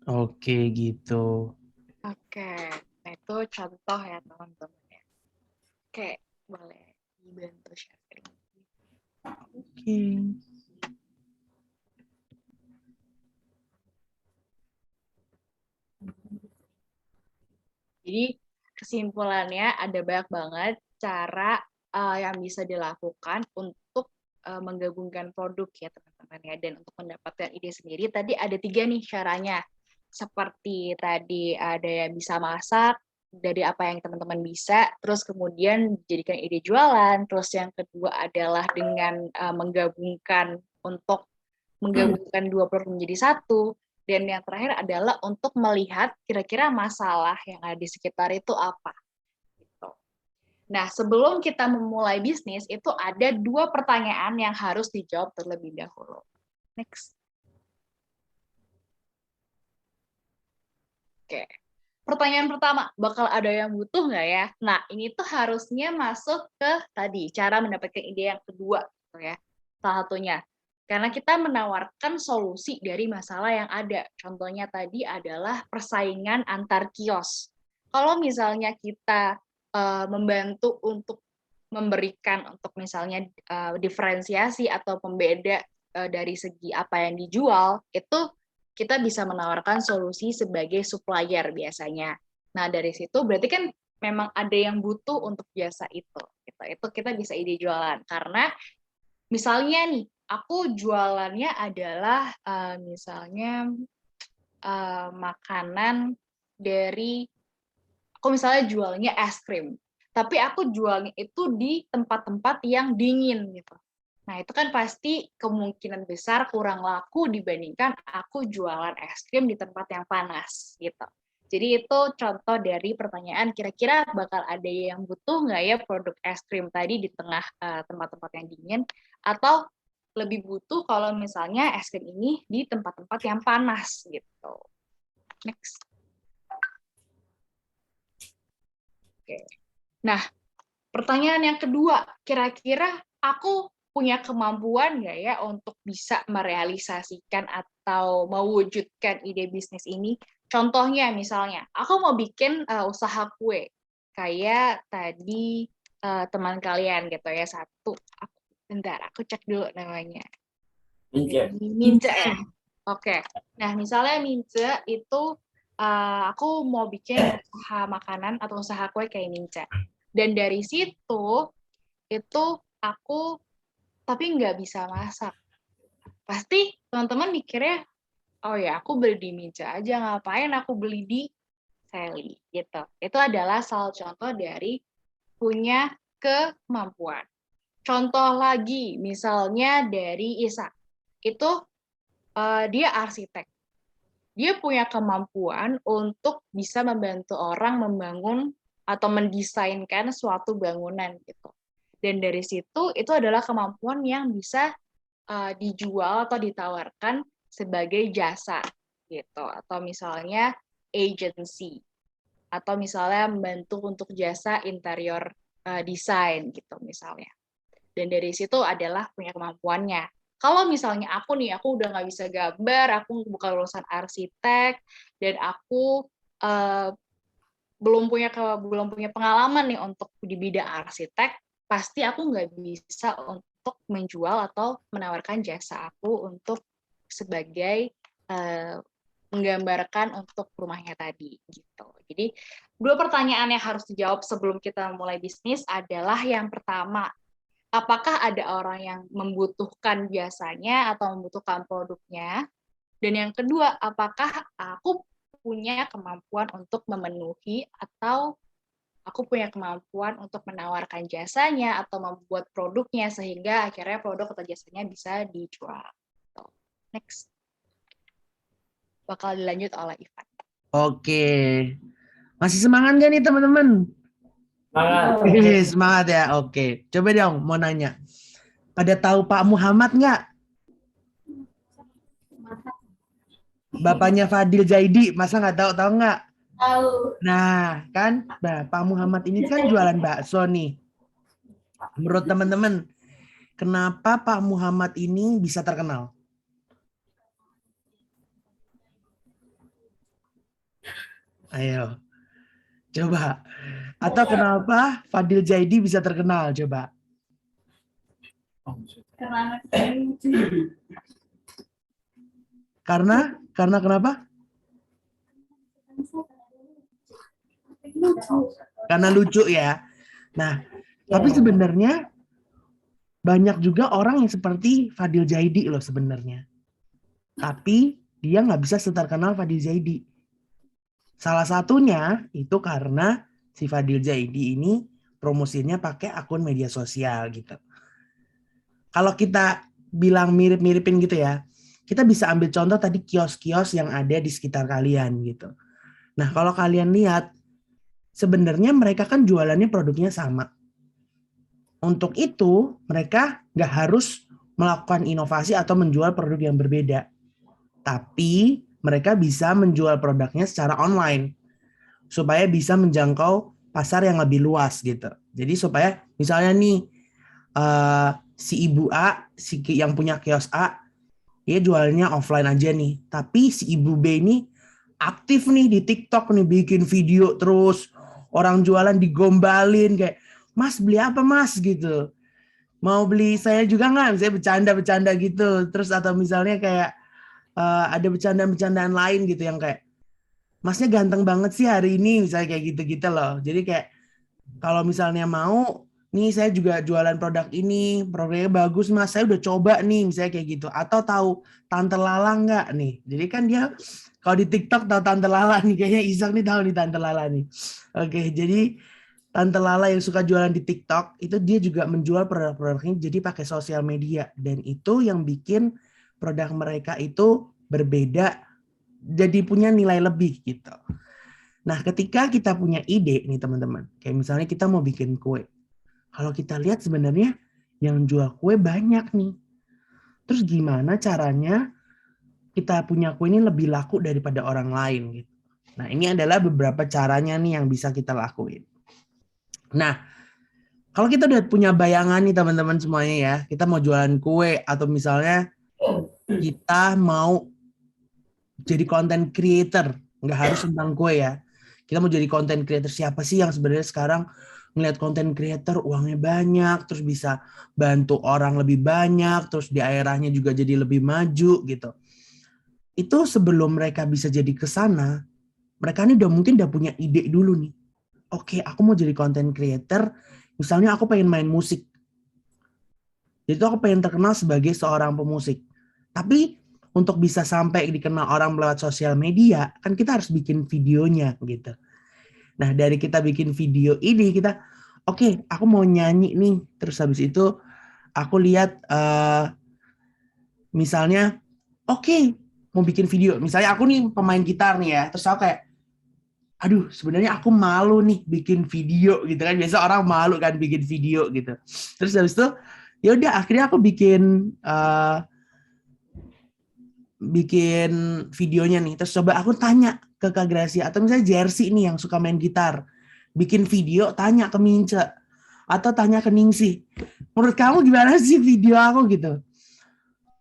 Oke, gitu. Oke, nah itu contoh ya teman-teman ya. Oke, boleh dibantu sharing. Oke. Jadi kesimpulannya ada banyak banget cara yang bisa dilakukan untuk menggabungkan produk ya teman-teman ya, dan untuk mendapatkan ide sendiri. Tadi ada 3 nih caranya. Seperti tadi ada yang bisa masak dari apa yang teman-teman bisa, terus kemudian dijadikan ide jualan, terus yang kedua adalah dengan menggabungkan dua produk menjadi satu, dan yang terakhir adalah untuk melihat kira-kira masalah yang ada di sekitar itu apa. Gitu. Nah, sebelum kita memulai bisnis, itu ada 2 pertanyaan yang harus dijawab terlebih dahulu. Next. Oke. Pertanyaan pertama, bakal ada yang butuh nggak ya? Nah, ini tuh harusnya masuk ke tadi, cara mendapatkan ide yang kedua. Gitu ya. Salah satunya. Karena kita menawarkan solusi dari masalah yang ada. Contohnya tadi adalah persaingan antar kios. Kalau misalnya kita membantu untuk memberikan untuk misalnya diferensiasi atau pembeda dari segi apa yang dijual, itu kita bisa menawarkan solusi sebagai supplier biasanya. Nah, dari situ berarti kan memang ada yang butuh untuk jasa itu. Itu kita bisa ide jualan. Karena misalnya nih, aku jualannya adalah misalnya makanan dari, aku misalnya jualnya es krim. Tapi aku jualnya itu di tempat-tempat yang dingin gitu. Nah, itu kan pasti kemungkinan besar kurang laku dibandingkan aku jualan es krim di tempat yang panas, gitu. Jadi itu contoh dari pertanyaan, kira-kira bakal ada yang butuh nggak ya produk es krim tadi di tengah tempat-tempat yang dingin, atau lebih butuh kalau misalnya es krim ini di tempat-tempat yang panas, gitu. Next. Oke. Nah, pertanyaan yang kedua, kira-kira aku punya kemampuan nggak ya untuk bisa merealisasikan atau mewujudkan ide bisnis ini? Contohnya misalnya, aku mau bikin usaha kue, kayak tadi teman kalian gitu ya, satu. Bentar, aku cek dulu namanya. Mince ya? Oke. Nah, misalnya Mince itu aku mau bikin usaha makanan atau usaha kue kayak Mince. Dan dari situ, itu aku tapi nggak bisa masak. Pasti teman-teman mikirnya, oh ya aku beli di Mince aja, ngapain aku beli di Sally gitu. Itu adalah salah contoh dari punya kemampuan. contoh lagi, misalnya dari Isa. Itu dia arsitek. Dia punya kemampuan untuk bisa membantu orang membangun atau mendesainkan suatu bangunan gitu. Dan dari situ itu adalah kemampuan yang bisa dijual atau ditawarkan sebagai jasa gitu, atau misalnya agency, atau misalnya membantu untuk jasa interior desain gitu misalnya. Dan dari situ adalah punya kemampuannya. Kalau misalnya aku udah nggak bisa gambar, aku bukan lulusan arsitek, dan aku belum punya pengalaman nih untuk di bidang arsitek, pasti aku nggak bisa untuk menjual atau menawarkan jasa aku untuk sebagai menggambarkan untuk rumahnya tadi gitu. Jadi 2 pertanyaan yang harus dijawab sebelum kita mulai bisnis adalah yang pertama, apakah ada orang yang membutuhkan jasanya atau membutuhkan produknya? Dan yang kedua, apakah aku punya kemampuan untuk memenuhi atau aku punya kemampuan untuk menawarkan jasanya atau membuat produknya sehingga akhirnya produk atau jasanya bisa dijual. Next. Bakal dilanjut oleh Ivan. Oke. Masih semangat nggak nih teman-teman? Semangat. Semangat ya, oke. Coba dong mau nanya. Pada tahu Pak Muhammad nggak? Bapaknya Fadil Zaidi, masa nggak tahu nggak? Tahu. Nah, kan Pak Muhammad ini kan jualan bakso nih. Menurut teman-teman, kenapa Pak Muhammad ini bisa terkenal? Ayo, coba. Atau kenapa Fadil Zaidi bisa terkenal? Coba. Karena kenapa? Karena lucu ya. Nah, tapi sebenarnya banyak juga orang yang seperti Fadil Zaidi loh sebenarnya. Tapi dia nggak bisa seterkenal Fadil Zaidi. Salah satunya itu karena si Fadil Zaidi ini promosinya pakai akun media sosial gitu. Kalau kita bilang mirip-miripin gitu ya, kita bisa ambil contoh tadi kios-kios yang ada di sekitar kalian gitu. Nah, kalau kalian lihat, sebenarnya mereka kan jualannya produknya sama. Untuk itu, mereka nggak harus melakukan inovasi atau menjual produk yang berbeda. Tapi mereka bisa menjual produknya secara online supaya bisa menjangkau pasar yang lebih luas gitu. Jadi supaya misalnya nih si ibu A, yang punya kios A, dia jualnya offline aja nih. Tapi si ibu B ini aktif nih di TikTok nih, bikin video terus, orang jualan digombalin kayak, Mas beli apa Mas gitu. Mau beli saya juga nggak? Misalnya bercanda-bercanda gitu. Terus atau misalnya kayak ada bercandaan-bercandaan lain gitu yang kayak, Masnya ganteng banget sih hari ini, misalnya kayak gitu-gitu loh. Jadi kayak kalau misalnya mau, nih saya juga jualan produk ini, produknya bagus Mas, saya udah coba nih, misalnya kayak gitu. Atau tahu Tante Lala nggak nih? Jadi kan dia kalau di TikTok tahu Tante Lala nih, kayaknya Isak nih tahu nih Tante Lala nih. Oke, jadi Tante Lala yang suka jualan di TikTok, itu dia juga menjual produk-produknya jadi pakai sosial media. Dan itu yang bikin produk mereka itu berbeda, jadi punya nilai lebih gitu. Nah, ketika kita punya ide nih teman-teman, kayak misalnya kita mau bikin kue. Kalau kita lihat sebenarnya yang jual kue banyak nih. Terus gimana caranya kita punya kue ini lebih laku daripada orang lain gitu. Nah, ini adalah beberapa caranya nih yang bisa kita lakuin. Nah, kalau kita udah punya bayangan nih teman-teman semuanya ya, kita mau jualan kue atau misalnya kita mau jadi content creator, nggak harus tentang kue ya. Kita mau jadi content creator, siapa sih yang sebenarnya sekarang ngelihat content creator uangnya banyak, terus bisa bantu orang lebih banyak, terus di daerahnya juga jadi lebih maju gitu. Itu sebelum mereka bisa jadi ke sana, mereka ini mungkin udah punya ide dulu nih. Oke, aku mau jadi content creator, misalnya aku pengen main musik. Jadi aku pengen terkenal sebagai seorang pemusik. Tapi untuk bisa sampai dikenal orang lewat sosial media, kan kita harus bikin videonya gitu. Nah, dari kita bikin video ini, kita, oke, aku mau nyanyi nih. Terus habis itu aku lihat misalnya, oke, mau bikin video. Misalnya aku nih pemain gitar nih ya, terus aku kayak, aduh sebenarnya aku malu nih bikin video gitu kan. Biasa orang malu kan bikin video gitu. Terus habis itu, ya udah akhirnya aku bikin videonya nih. Terus coba aku tanya ke Kak Gracia, atau misalnya Jersey nih yang suka main gitar, bikin video, tanya ke Mince, atau tanya ke Ningsih, menurut kamu gimana sih video aku gitu?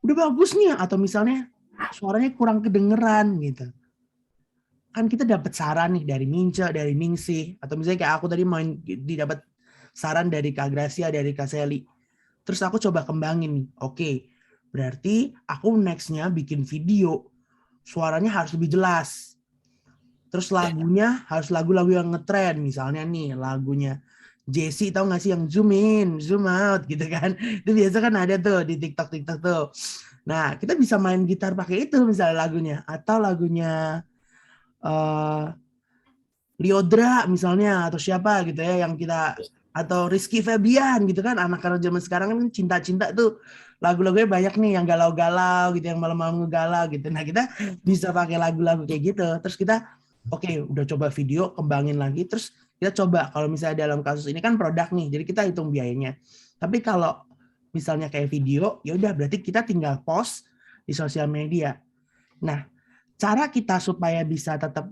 Udah bagus nih, atau misalnya suaranya kurang kedengeran gitu. Kan kita dapat saran nih dari Mince, dari Ningsih, atau misalnya kayak aku tadi didapat saran dari Kak Gracia, dari Kak Seli. Terus aku coba kembangin nih. Oke, berarti aku next-nya bikin video, suaranya harus lebih jelas. Terus lagunya harus lagu-lagu yang ngetren. Misalnya nih lagunya Jessie, tahu nggak sih yang zoom in, zoom out gitu kan. Itu biasa kan ada tuh di TikTok tuh. Nah, kita bisa main gitar pakai itu misalnya lagunya. Atau lagunya Liodra misalnya, atau siapa gitu ya yang kita, atau Rizky Febian gitu kan, anak-anak zaman sekarang kan cinta-cinta tuh lagu-lagunya banyak nih yang galau-galau gitu, yang malam-malam ngegalau gitu. Nah kita bisa pakai lagu-lagu kayak gitu. Terus kita udah coba video, kembangin lagi. Terus kita coba kalau misalnya dalam kasus ini kan produk nih, jadi kita hitung biayanya. Tapi kalau misalnya kayak video, ya udah berarti kita tinggal post di sosial media. Nah cara kita supaya bisa tetap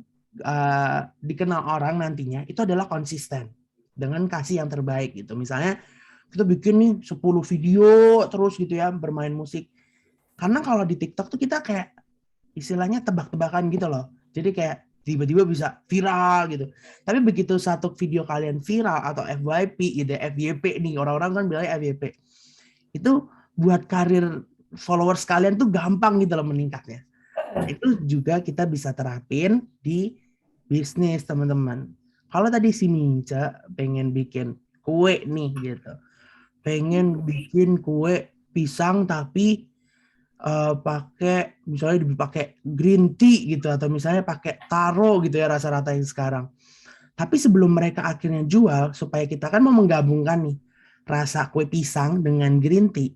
dikenal orang nantinya itu adalah konsisten dengan kasih yang terbaik gitu. Misalnya kita bikin nih 10 video terus gitu ya bermain musik. Karena kalau di TikTok tuh kita kayak istilahnya tebak-tebakan gitu loh. Jadi kayak tiba-tiba bisa viral gitu. Tapi begitu satu video kalian viral atau FYP gitu, FYP nih orang-orang kan bilangnya FYP. Itu buat karir followers kalian tuh gampang gitu loh meningkatnya. Itu juga kita bisa terapin di bisnis teman-teman. Kalau tadi si Mince pengen bikin kue nih gitu, pengen bikin kue pisang tapi pakai misalnya dipakai green tea gitu, atau misalnya pakai taro gitu ya rasa-rasa yang sekarang. Tapi sebelum mereka akhirnya jual, supaya kita kan mau menggabungkan nih rasa kue pisang dengan green tea,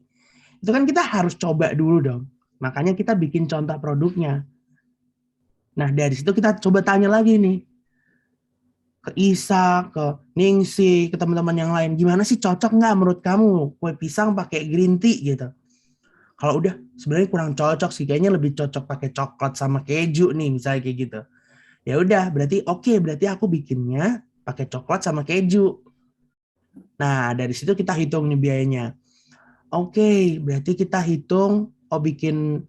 itu kan kita harus coba dulu dong. Makanya kita bikin contoh produknya. Nah, dari situ kita coba tanya lagi nih ke Isa, ke Ningsih, ke teman-teman yang lain. Gimana sih, cocok nggak menurut kamu kue pisang pakai green tea gitu? Kalau udah sebenarnya kurang cocok sih, kayaknya lebih cocok pakai coklat sama keju nih, misalnya kayak gitu. Ya udah, berarti oke, berarti aku bikinnya pakai coklat sama keju. Nah, dari situ kita hitung nih biayanya. Oke, berarti kita hitung bikin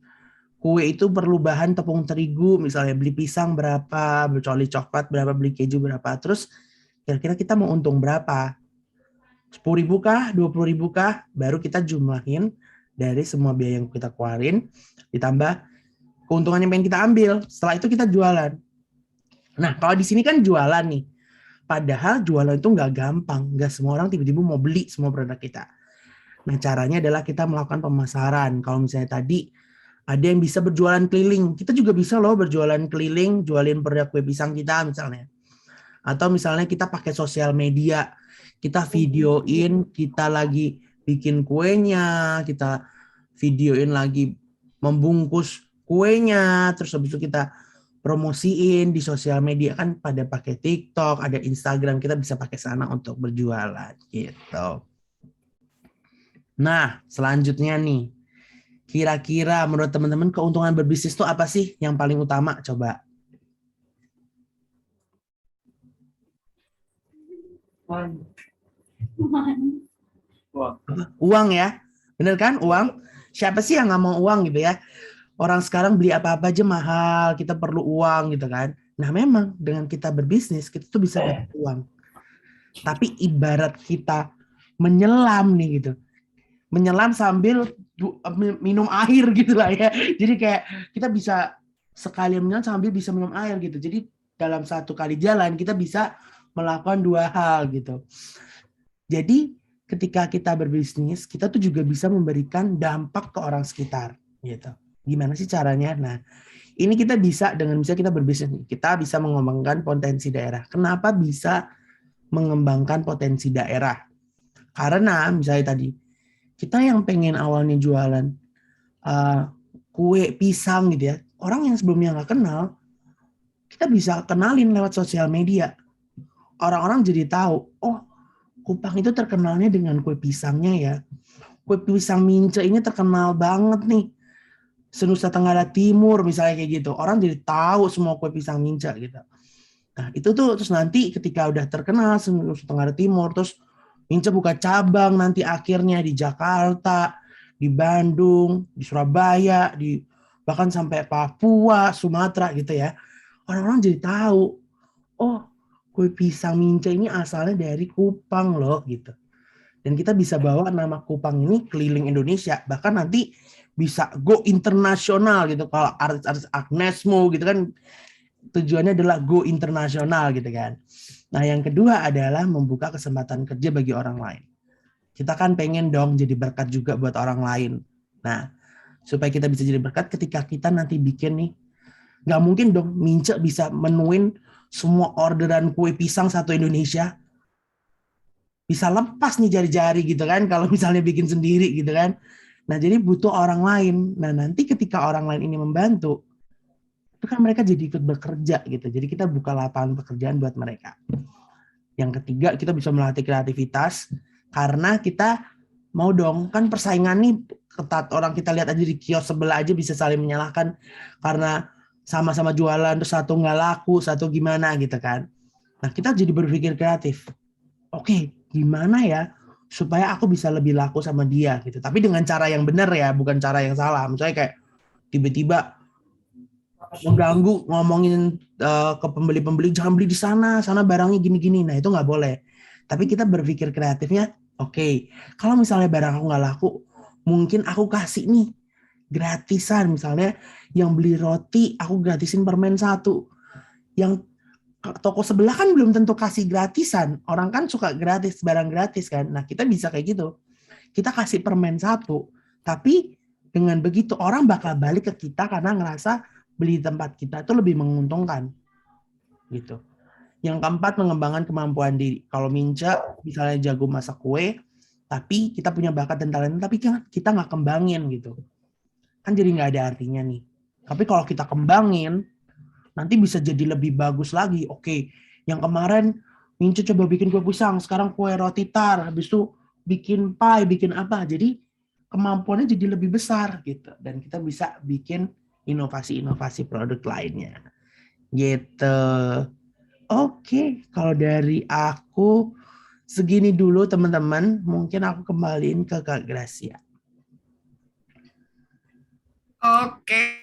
kue itu perlu bahan tepung terigu, misalnya beli pisang berapa, beli coklat berapa, beli keju berapa. Terus kira-kira kita mau untung berapa? 10.000 kah? 20.000 kah? Baru kita jumlahin dari semua biaya yang kita keluarin, ditambah keuntungan yang pengen kita ambil. Setelah itu kita jualan. Nah, kalau di sini kan jualan nih. Padahal jualan itu nggak gampang. Nggak semua orang tiba-tiba mau beli semua produk kita. Nah, caranya adalah kita melakukan pemasaran. Kalau misalnya tadi ada yang bisa berjualan keliling. Kita juga bisa loh berjualan keliling, jualin produk kue pisang kita misalnya. Atau misalnya kita pakai sosial media. Kita videoin, kita lagi bikin kuenya, kita videoin lagi membungkus kuenya, terus habis itu kita promosiin di sosial media, kan pada pakai TikTok, ada Instagram, kita bisa pakai sana untuk berjualan gitu. Nah, selanjutnya nih. Kira-kira menurut teman-teman keuntungan berbisnis itu apa sih yang paling utama? Coba. Uang ya. Bener kan? Uang. Siapa sih yang nggak mau uang gitu ya? Orang sekarang beli apa-apa aja mahal. Kita perlu uang gitu kan. Nah memang dengan kita berbisnis, kita tuh bisa dapat uang. Tapi ibarat kita menyelam nih gitu. Menyelam sambil minum air gitu lah ya. Jadi kayak kita bisa sekali menyelam sambil bisa minum air gitu. Jadi dalam satu kali jalan kita bisa melakukan dua hal gitu. Jadi ketika kita berbisnis, kita tuh juga bisa memberikan dampak ke orang sekitar gitu. Gimana sih caranya? Nah, ini kita bisa dengan misalnya kita berbisnis, kita bisa mengembangkan potensi daerah. Kenapa bisa mengembangkan potensi daerah? Karena misalnya tadi kita yang pengen awalnya jualan kue pisang gitu ya, orang yang sebelumnya nggak kenal, kita bisa kenalin lewat sosial media. Orang-orang jadi tahu, oh Kupang itu terkenalnya dengan kue pisangnya ya. Kue pisang Mince ini terkenal banget nih. Senusa Tenggara Timur misalnya kayak gitu. Orang jadi tahu semua kue pisang Mince gitu. Nah itu tuh terus nanti ketika udah terkenal Senusa Tenggara Timur, terus Mince buka cabang nanti akhirnya di Jakarta, di Bandung, di Surabaya, di bahkan sampai Papua, Sumatera gitu ya. Orang-orang jadi tahu, oh kue pisang Mince ini asalnya dari Kupang loh gitu. Dan kita bisa bawa nama Kupang ini keliling Indonesia, bahkan nanti bisa go internasional gitu. Kalau artis-artis Agnes Mo gitu kan tujuannya adalah go internasional gitu kan. Nah yang kedua adalah membuka kesempatan kerja bagi orang lain. Kita kan pengen dong jadi berkat juga buat orang lain. Nah supaya kita bisa jadi berkat ketika kita nanti bikin nih, nggak mungkin dong Mince bisa menuin semua orderan kue pisang satu Indonesia. Bisa lepas nih jari-jari gitu kan kalau misalnya bikin sendiri gitu kan. Nah jadi butuh orang lain. Nah nanti ketika orang lain ini membantu, itu kan mereka jadi ikut bekerja gitu. Jadi kita buka lapangan pekerjaan buat mereka. Yang ketiga kita bisa melatih kreativitas karena kita mau dong kan persaingan nih ketat. Orang kita lihat aja di kios sebelah aja bisa saling menyalahkan karena sama-sama jualan terus satu nggak laku, satu gimana gitu kan. Nah kita jadi berpikir kreatif. Oke, gimana ya supaya aku bisa lebih laku sama dia gitu. Tapi dengan cara yang benar ya, bukan cara yang salah. Misalnya kayak tiba-tiba mengganggu ngomongin ke pembeli-pembeli jangan beli di sana, sana barangnya gini-gini. Nah, itu nggak boleh. Tapi kita berpikir kreatifnya, oke, kalau misalnya barang aku nggak laku, mungkin aku kasih nih gratisan. Misalnya yang beli roti, aku gratisin permen 1. Yang toko sebelah kan belum tentu kasih gratisan. Orang kan suka gratis, barang gratis kan. Nah, kita bisa kayak gitu. Kita kasih permen 1, tapi dengan begitu orang bakal balik ke kita karena ngerasa beli di tempat kita itu lebih menguntungkan. Gitu. Yang keempat, mengembangkan kemampuan diri. Kalau Mince misalnya jago masak kue, tapi kita punya bakat dan talenta, tapi kita nggak kembangin gitu. Kan jadi nggak ada artinya nih. Tapi kalau kita kembangin, nanti bisa jadi lebih bagus lagi. Oke, yang kemarin Mince coba bikin kue pisang, sekarang kue roti tar, habis itu bikin pie, bikin apa. Jadi kemampuannya jadi lebih besar gitu. Dan kita bisa bikin inovasi-inovasi produk lainnya. Gitu. Oke, kalau dari aku segini dulu teman-teman. Mungkin aku kembaliin ke Kak Gracia. Oke,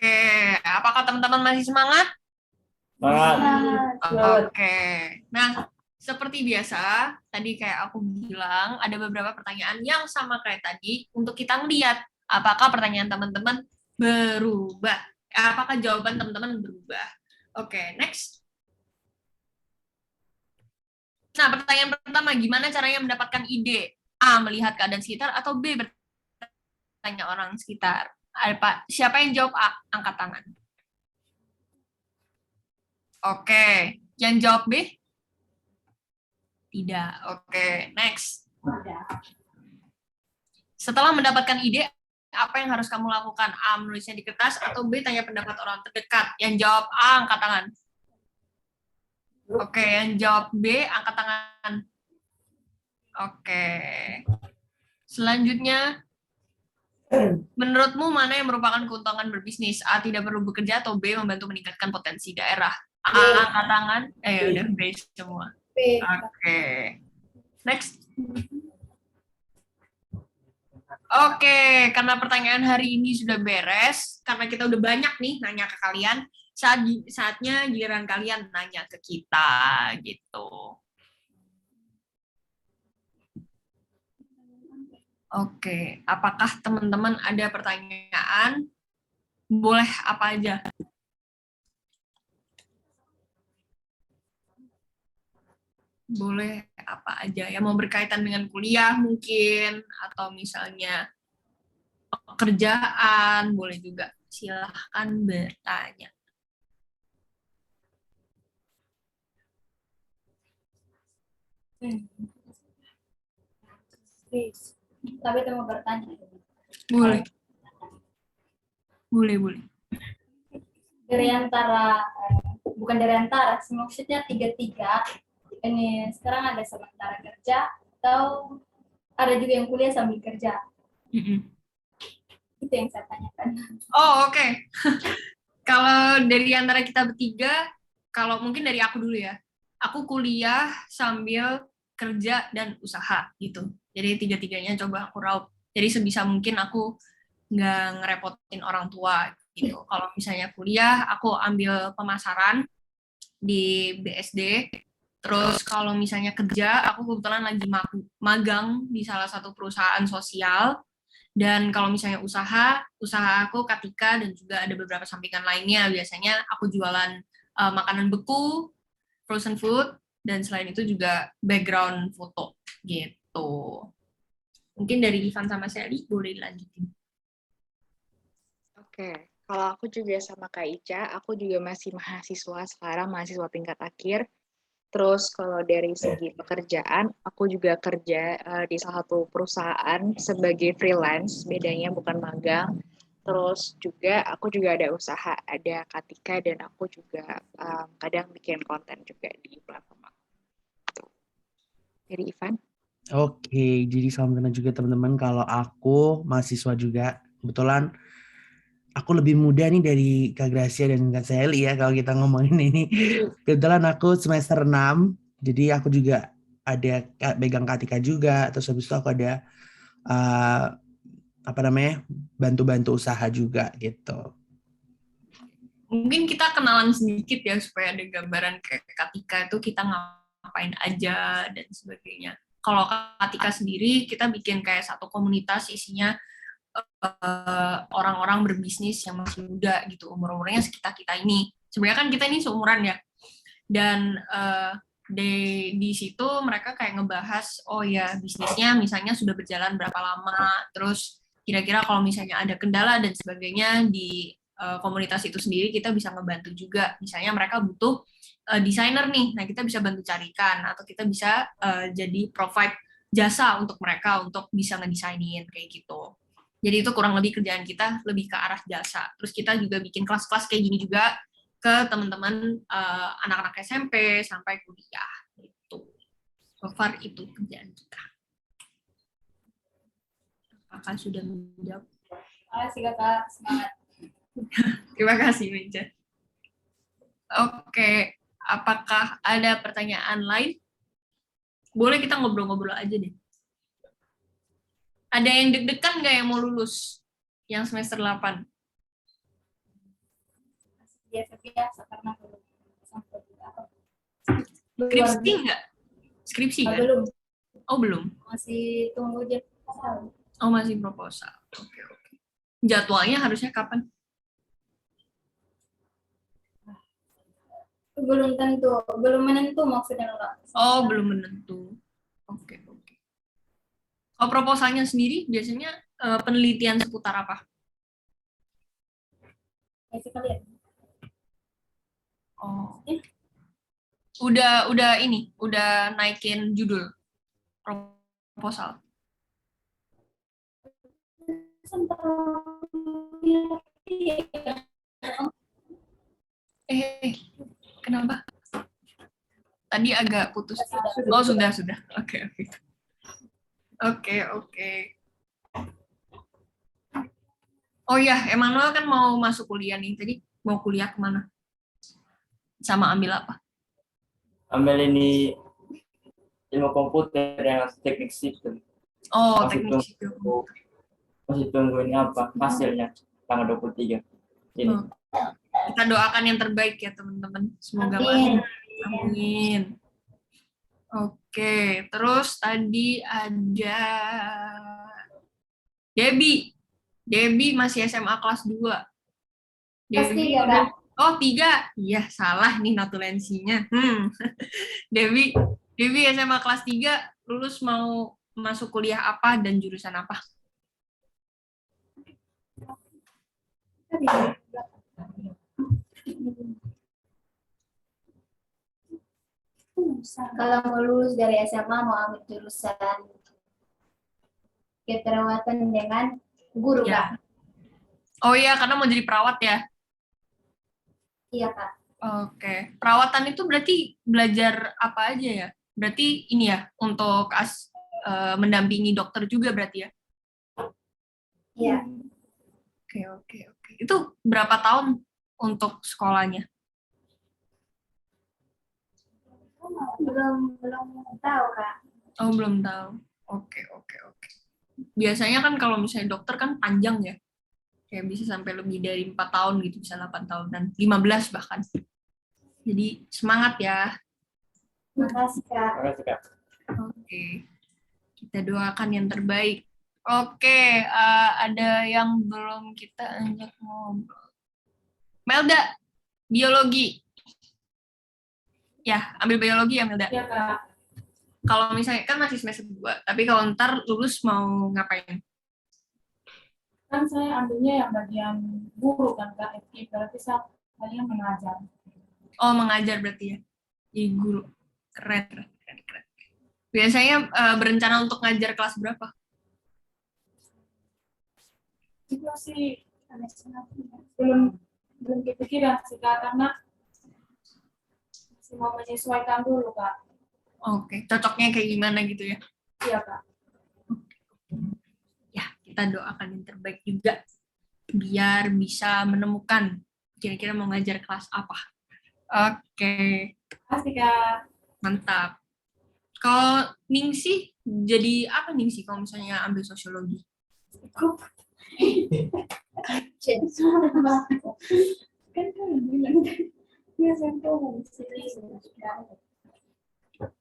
apakah teman-teman masih semangat? Oke, nah seperti biasa, tadi kayak aku bilang, ada beberapa pertanyaan yang sama kayak tadi, untuk kita melihat apakah pertanyaan teman-teman berubah, apakah jawaban teman-teman berubah. Oke, next. Nah, pertanyaan pertama, gimana caranya mendapatkan ide? A, melihat keadaan sekitar, atau B, bertanya orang sekitar? Siapa yang jawab A? Angkat tangan. Oke, yang jawab B? Tidak. Oke, next. Setelah mendapatkan ide, apa yang harus kamu lakukan? A, menulisnya di kertas, atau B, tanya pendapat orang terdekat? Yang jawab A, angkat tangan. Oke, yang jawab B, angkat tangan. Oke. Selanjutnya, menurutmu mana yang merupakan keuntungan berbisnis? A, tidak perlu bekerja, atau B, membantu meningkatkan potensi daerah? A, angkat tangan. Udah B semua. Oke. Next. Oke, karena pertanyaan hari ini sudah beres, karena kita udah banyak nih nanya ke kalian, saatnya giliran kalian nanya ke kita, gitu. Oke, apakah teman-teman ada pertanyaan? Boleh apa aja? Boleh apa aja, yang mau berkaitan dengan kuliah mungkin, atau misalnya pekerjaan, boleh juga. Silahkan bertanya. Tapi itu mau bertanya. Boleh. Boleh. Dari antara, bukan dari antara, maksudnya 3-3, ini sekarang ada sementara kerja, atau ada juga yang kuliah sambil kerja. Itu yang saya tanyakan. Oh, oke. Kalau dari antara kita bertiga, kalau mungkin dari aku dulu ya. Aku kuliah sambil kerja dan usaha gitu. Jadi 3-3-nya coba aku raup. Jadi sebisa mungkin aku nggak ngerepotin orang tua gitu. Kalau misalnya kuliah, aku ambil pemasaran di BSD. Terus kalau misalnya kerja, aku kebetulan lagi magang di salah satu perusahaan sosial. Dan kalau misalnya usaha aku Katika dan juga ada beberapa sampingan lainnya. Biasanya aku jualan makanan beku, frozen food, dan selain itu juga background foto gitu. Mungkin dari Ivan sama Sally boleh dilanjutin. Oke, kalau aku juga sama Kak Ica, aku juga masih mahasiswa sekarang, mahasiswa tingkat akhir. Terus kalau dari segi pekerjaan, aku juga kerja di salah satu perusahaan sebagai freelance, bedanya bukan magang. Terus juga aku juga ada usaha, ada Katika dan aku juga kadang bikin konten juga di platform aku. Dari Ivan. Oke, jadi salam kenal juga teman-teman. Kalau aku mahasiswa juga, kebetulan aku lebih muda nih dari Kak Gracia dan Kak Sally ya kalau kita ngomongin ini. Kebetulan aku semester 6, jadi aku juga ada pegang Katika juga, terus habis itu aku ada bantu-bantu usaha juga gitu. Mungkin kita kenalan sedikit ya supaya ada gambaran kayak Katika itu kita ngapain aja dan sebagainya. Kalau Katika sendiri kita bikin kayak satu komunitas isinya orang-orang berbisnis yang masih muda gitu, umur-umurnya sekitar kita ini. Sebenarnya kan kita ini seumuran ya. Dan di situ mereka kayak ngebahas, oh ya bisnisnya misalnya sudah berjalan berapa lama, terus kira-kira kalau misalnya ada kendala dan sebagainya di komunitas itu sendiri kita bisa ngebantu juga. Misalnya mereka butuh desainer nih, nah kita bisa bantu carikan, atau kita bisa jadi provide jasa untuk mereka untuk bisa ngedesainin kayak gitu. Jadi itu kurang lebih kerjaan kita lebih ke arah jasa. Terus kita juga bikin kelas-kelas kayak gini juga ke teman-teman anak-anak SMP sampai kuliah gitu. So far itu kerjaan kita. Kakak sudah menjawab. Terima kasih Kakak, semangat. Terima kasih Meja. Oke, apakah ada pertanyaan lain? Boleh kita ngobrol-ngobrol aja deh. Ada yang deg-degan nggak yang mau lulus? Yang semester 8? Biasa-biasa karena belum sampai Skripsi nggak? Skripsi kan? belum, Oh, belum. masih tunggu dia. Oh, masih proposal. Oke. Jadwalnya harusnya kapan? Belum tentu, belum menentu maksudnya Kak. Oh, belum menentu. Oke. Kalau proposalnya sendiri biasanya penelitian seputar apa? Kalian. Oh. Udah naikin judul proposal. Kenapa? Tadi agak putus. Oh, sudah. Oke. Oh ya, Emmanuel kan mau masuk kuliah nih. Tadi mau kuliah kemana? Sama ambil apa? Ambil ini ilmu komputer yang teknik sipil. Oh, Masih teknik sipil. Masih tunggu ini apa hasilnya tanggal 23 ini. Kita doakan yang terbaik ya teman-teman. Semoga Amin. Amin. Oke, terus tadi ada Debbie masih SMA kelas 2. Debbie udah, oh 3. Iya, salah nih notulensinya. Debbie SMA kelas 3, lulus mau masuk kuliah apa dan jurusan apa? Kalau mau lulus dari SMA mau ambil jurusan keperawatan dengan guru, Ya. Kak. Oh iya, karena mau jadi perawat ya? Iya, Kak. Oke. Perawatan itu berarti belajar apa aja ya? Berarti ini ya, untuk mendampingi dokter juga berarti ya? Iya. Oke. Itu berapa tahun untuk sekolahnya? Belum tahu, Kak. Oh, belum tahu. Oke. Biasanya kan kalau misalnya dokter kan panjang ya. Kayak bisa sampai lebih dari 4 tahun gitu, bisa 8 tahun, dan 15 bahkan. Jadi semangat ya. Makasih, Kak. Terima kasih, Kak. Oke. Kita doakan yang terbaik. Oke, ada yang belum kita ajak ngobrol. Melda, biologi. Ya, ambil biologi ya, Melda. Iya, Kak. Kalau misalnya, kan masih semester 2, tapi kalau ntar lulus mau ngapain? Kan saya ambilnya yang bagian guru kan, Kak. Berarti saya kalian mengajar. Oh, mengajar berarti ya? Jadi guru. Keren. Biasanya berencana untuk ngajar kelas berapa? Itu sih belum kepikiran sih, Kak, karena masih mau menyesuaikan dulu, Kak. Oke, cocoknya kayak gimana gitu ya? Iya, Kak. Ya, kita doakan yang terbaik juga. Biar bisa menemukan kira-kira mau ngajar kelas apa. Oke, Pasti, Kak. mantap. Kalau Ningsih, jadi apa Ningsih kalau misalnya ambil sosiologi? Kan bilang ya saya tahu.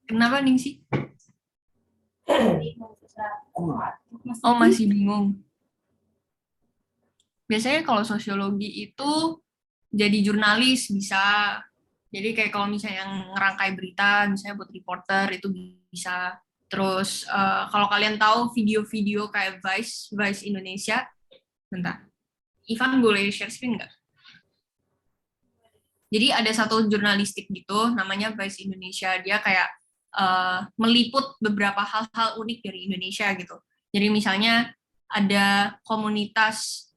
Kenapa Ningsih? Oh, masih bingung. Biasanya kalau sosiologi itu jadi jurnalis bisa. Jadi kayak kalau misalnya yang ngerangkai berita, misalnya buat reporter itu bisa. Terus kalau kalian tahu video-video kayak Vice Indonesia, bentar. Ivan boleh share screen nggak? Jadi ada satu jurnalistik gitu, namanya Vice Indonesia. Dia kayak meliput beberapa hal-hal unik dari Indonesia gitu. Jadi misalnya ada komunitas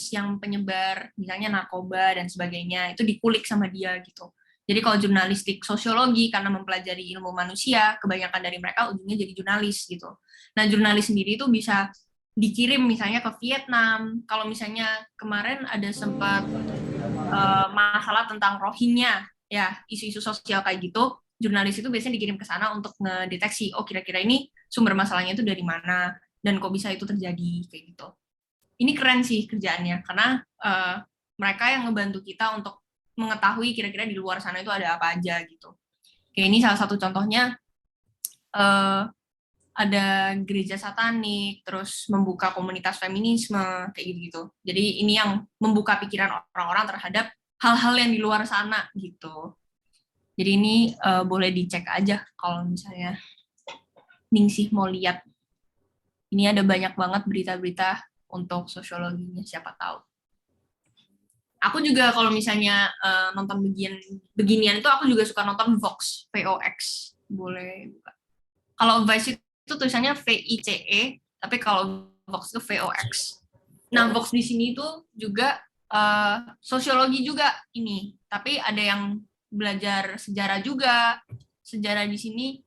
yang penyebar misalnya narkoba dan sebagainya, itu dikulik sama dia gitu. Jadi kalau jurnalistik sosiologi karena mempelajari ilmu manusia, kebanyakan dari mereka ujungnya jadi jurnalis gitu. Nah, jurnalis sendiri itu bisa dikirim misalnya ke Vietnam. Kalau misalnya kemarin ada sempat masalah tentang Rohingya, ya isu-isu sosial kayak gitu, jurnalis itu biasanya dikirim ke sana untuk ngedeteksi, oh kira-kira ini sumber masalahnya itu dari mana, dan kok bisa itu terjadi, kayak gitu. Ini keren sih kerjaannya, karena mereka yang ngebantu kita untuk mengetahui kira-kira di luar sana itu ada apa aja gitu. Kayak ini salah satu contohnya, ada gereja satanik, terus membuka komunitas feminisme, kayak gitu-gitu. Jadi ini yang membuka pikiran orang-orang terhadap hal-hal yang di luar sana gitu. Jadi ini boleh dicek aja kalau misalnya Ningsih mau lihat. Ini ada banyak banget berita-berita untuk sosiologinya, siapa tahu. Aku juga kalau misalnya nonton beginian itu aku juga suka nonton Vox, VOX. Boleh buka. Kalau Vice itu tulisannya VICE, tapi kalau Vox itu VOX. Nah, Vox di sini itu juga sosiologi juga ini, tapi ada yang belajar sejarah juga. Sejarah di sini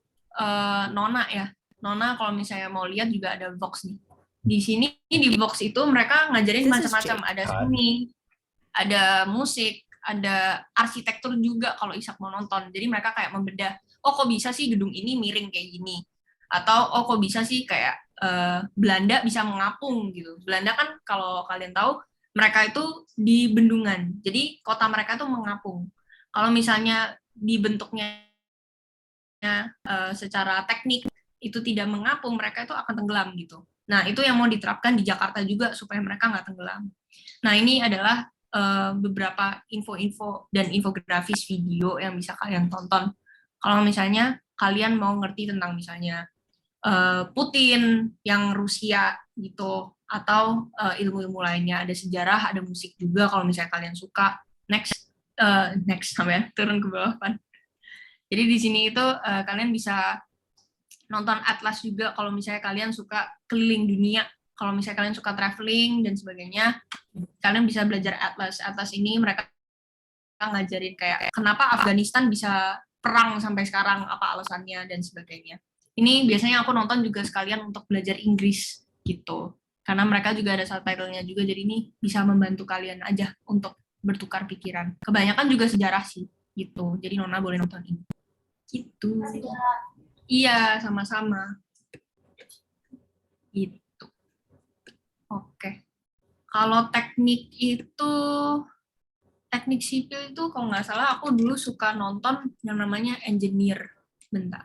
Nona ya. Nona kalau misalnya mau lihat juga ada Vox nih. Di sini di Vox itu mereka ngajarin macam-macam, ada seni, ada musik, ada arsitektur juga kalau Isak mau nonton. Jadi mereka kayak membedah, oh kok bisa sih gedung ini miring kayak gini, atau oh kok bisa sih kayak Belanda bisa mengapung gitu. Belanda kan kalau kalian tahu mereka itu di bendungan, jadi kota mereka tuh mengapung. Kalau misalnya dibentuknya secara teknik itu tidak mengapung, mereka itu akan tenggelam gitu. Nah, itu yang mau diterapkan di Jakarta juga supaya mereka nggak tenggelam. Nah, ini adalah beberapa info-info dan infografis video yang bisa kalian tonton. Kalau misalnya kalian mau ngerti tentang misalnya Putin yang Rusia gitu, atau ilmu-ilmu lainnya, ada sejarah, ada musik juga kalau misalnya kalian suka. Next sampai turun ke bawah. Jadi di sini itu kalian bisa nonton atlas juga kalau misalnya kalian suka keliling dunia. Kalau misalnya kalian suka traveling dan sebagainya, kalian bisa belajar atlas. Atlas ini mereka ngajarin kayak kenapa Afghanistan bisa perang sampai sekarang, apa alasannya dan sebagainya. Ini biasanya aku nonton juga sekalian untuk belajar Inggris gitu. Karena mereka juga ada subtitlenya juga, jadi ini bisa membantu kalian aja untuk bertukar pikiran. Kebanyakan juga sejarah sih gitu. Jadi Nona boleh nonton ini. Gitu. Iya, sama-sama. Gitu. Oke. Kalau teknik sipil itu kalau nggak salah aku dulu suka nonton yang namanya Engineer. Bentar.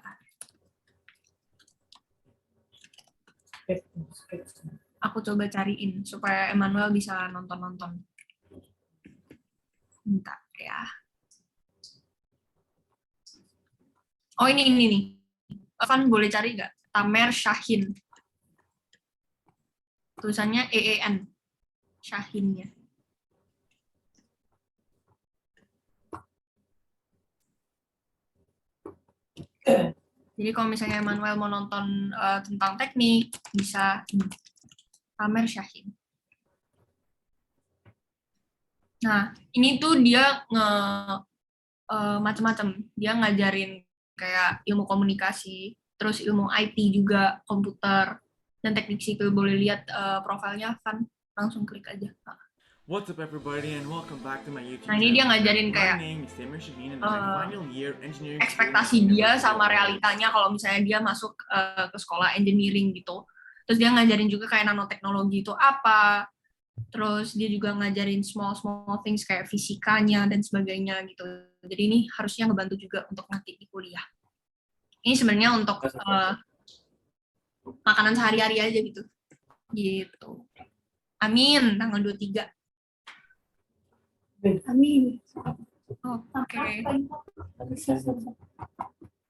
Aku coba cariin supaya Emmanuel bisa nonton-nonton. Bentar ya. Oh ini nih. Kan boleh cari nggak? Tamer Shahin. Tulisannya EEN. Shahinnya. Jadi kalau misalnya Emmanuel mau nonton tentang teknik, bisa Tamer Shahin. Nah, ini tuh dia macam-macam. Dia ngajarin kayak ilmu komunikasi, terus ilmu IT juga, komputer, dan teknik sipil. Boleh lihat profilnya, kan langsung klik aja. What's up everybody and welcome back to my YouTube Nah, ini dia ngajarin kayak ekspektasi dia sama realitanya kalau misalnya dia masuk ke sekolah engineering gitu. Terus dia ngajarin juga kayak nanoteknologi itu apa. Terus dia juga ngajarin small things kayak fisikanya dan sebagainya gitu. Jadi ini harusnya ngebantu juga untuk nanti di kuliah. Ini sebenarnya untuk makanan sehari-hari aja gitu. Gitu. Amin, tanggal 23. Amin. Oke.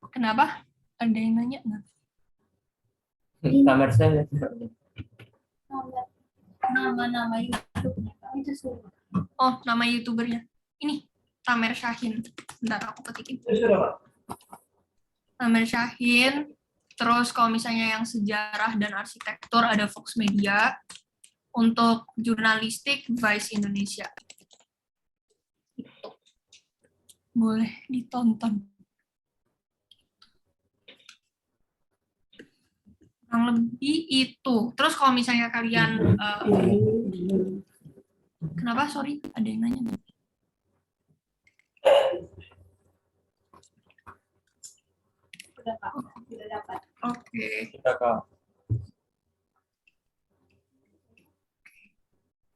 Kenapa? Ada yang nanya nggak? Tamer saya. Nama YouTube-nya itu Oh, nama YouTubernya. Ini, Tamer Shahin. Bentar, aku ketikin. Tamer Shahin. Terus kalau misalnya yang sejarah dan arsitektur ada Fox Media. Untuk jurnalistik, Vice Indonesia. Itu. Boleh ditonton. Kurang lebih itu. Terus kalau misalnya kalian kenapa? Sorry, ada yang nanya. sudah dapat. Oke. Kita Kak.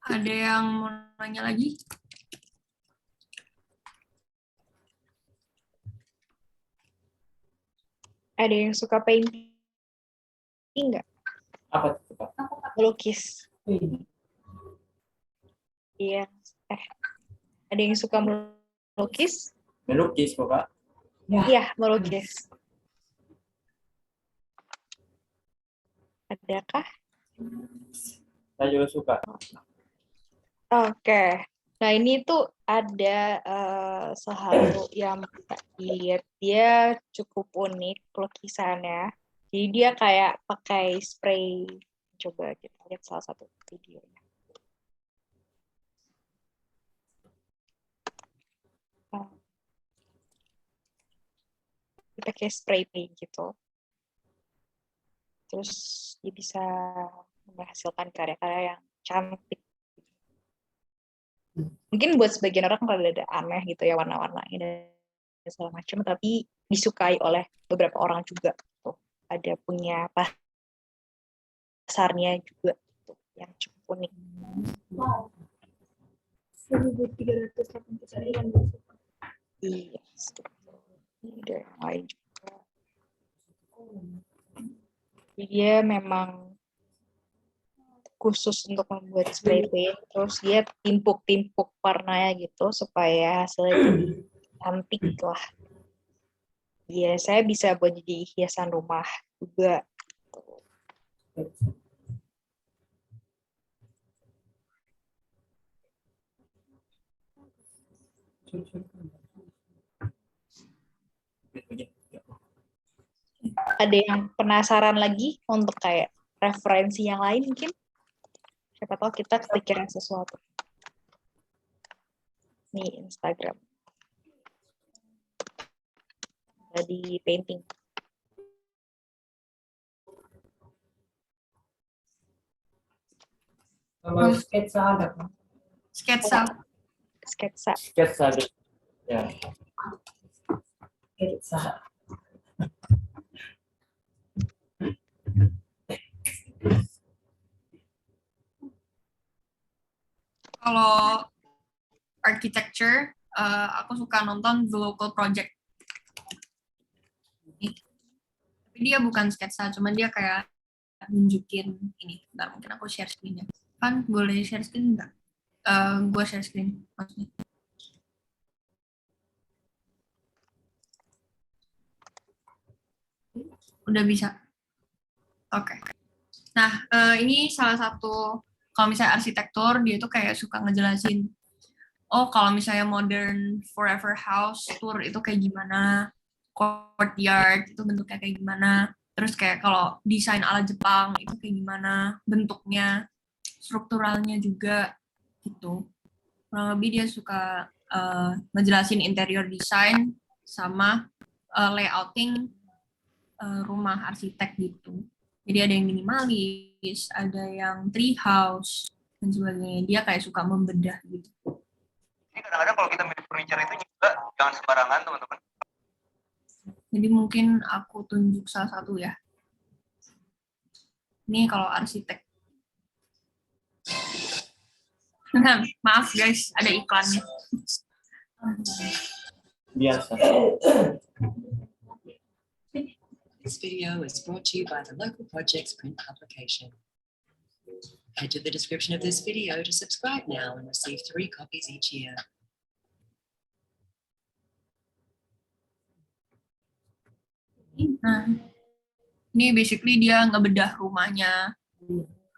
Ada yang mau nanya lagi? Ada yang suka painting nggak? Apa itu Kak? Melukis. Iya. Ada yang suka melukis? Melukis kok Kak. Iya, melukis. Adakah? Saya juga suka. Oke. Nah, ini tuh ada satu yang dia cukup unik lukisannya. Jadi dia kayak pakai spray. Coba kita lihat salah satu videonya. Dia pakai spray paint gitu. Terus dia bisa menghasilkan karya-karya yang cantik. Mungkin buat sebagian orang kalau ada aneh gitu ya warna-warnanya dan segala macam, tapi disukai oleh beberapa orang juga. Tuh, ada punya pasarnya juga tuh, yang cukup unik. Wow. 1389. Iya, ini ada yang lain juga. Jadi dia memang khusus untuk membuat spray paint, terus dia timpuk-timpuk warnanya gitu supaya hasilnya cantik lah. Iya, saya bisa buat jadi hiasan rumah juga. ada yang penasaran lagi untuk kayak referensi yang lain mungkin? Siapa tahu kita kepikiran sesuatu. Nih, Instagram. Di painting. Kalau sketsa ada kan? Sketsa. Sketsa. Ya. Sketsa. Kalau architecture, aku suka nonton The Local Project. Tapi dia bukan sketsa, cuman dia kayak nunjukin ini. Bentar, mungkin aku share screen-nya. Kan boleh share screen nggak? Gue share screen maksudnya. Udah bisa. Oke. Nah, ini salah satu, kalau misalnya arsitektur, dia tuh kayak suka ngejelasin, oh kalau misalnya modern forever house tour itu kayak gimana, courtyard itu bentuknya kayak gimana, terus kayak kalau desain ala Jepang itu kayak gimana, bentuknya, strukturalnya juga, gitu. Kurang lebih dia suka ngejelasin interior design sama layouting rumah arsitek gitu. Jadi ada yang minimalis, ada yang tree house, dan sebagainya. Dia kayak suka membedah gitu. Ini kadang-kadang kalau kita milih furniture itu juga jangan sembarangan, teman-teman. Jadi mungkin aku tunjuk salah satu ya. Ini kalau arsitek. Maaf guys, ada iklannya. Biasa. This video is brought to you by the Local Projects print publication. Head to the description of this video to subscribe now and receive 3 copies each year. Nah, ini basically dia ngebedah rumahnya,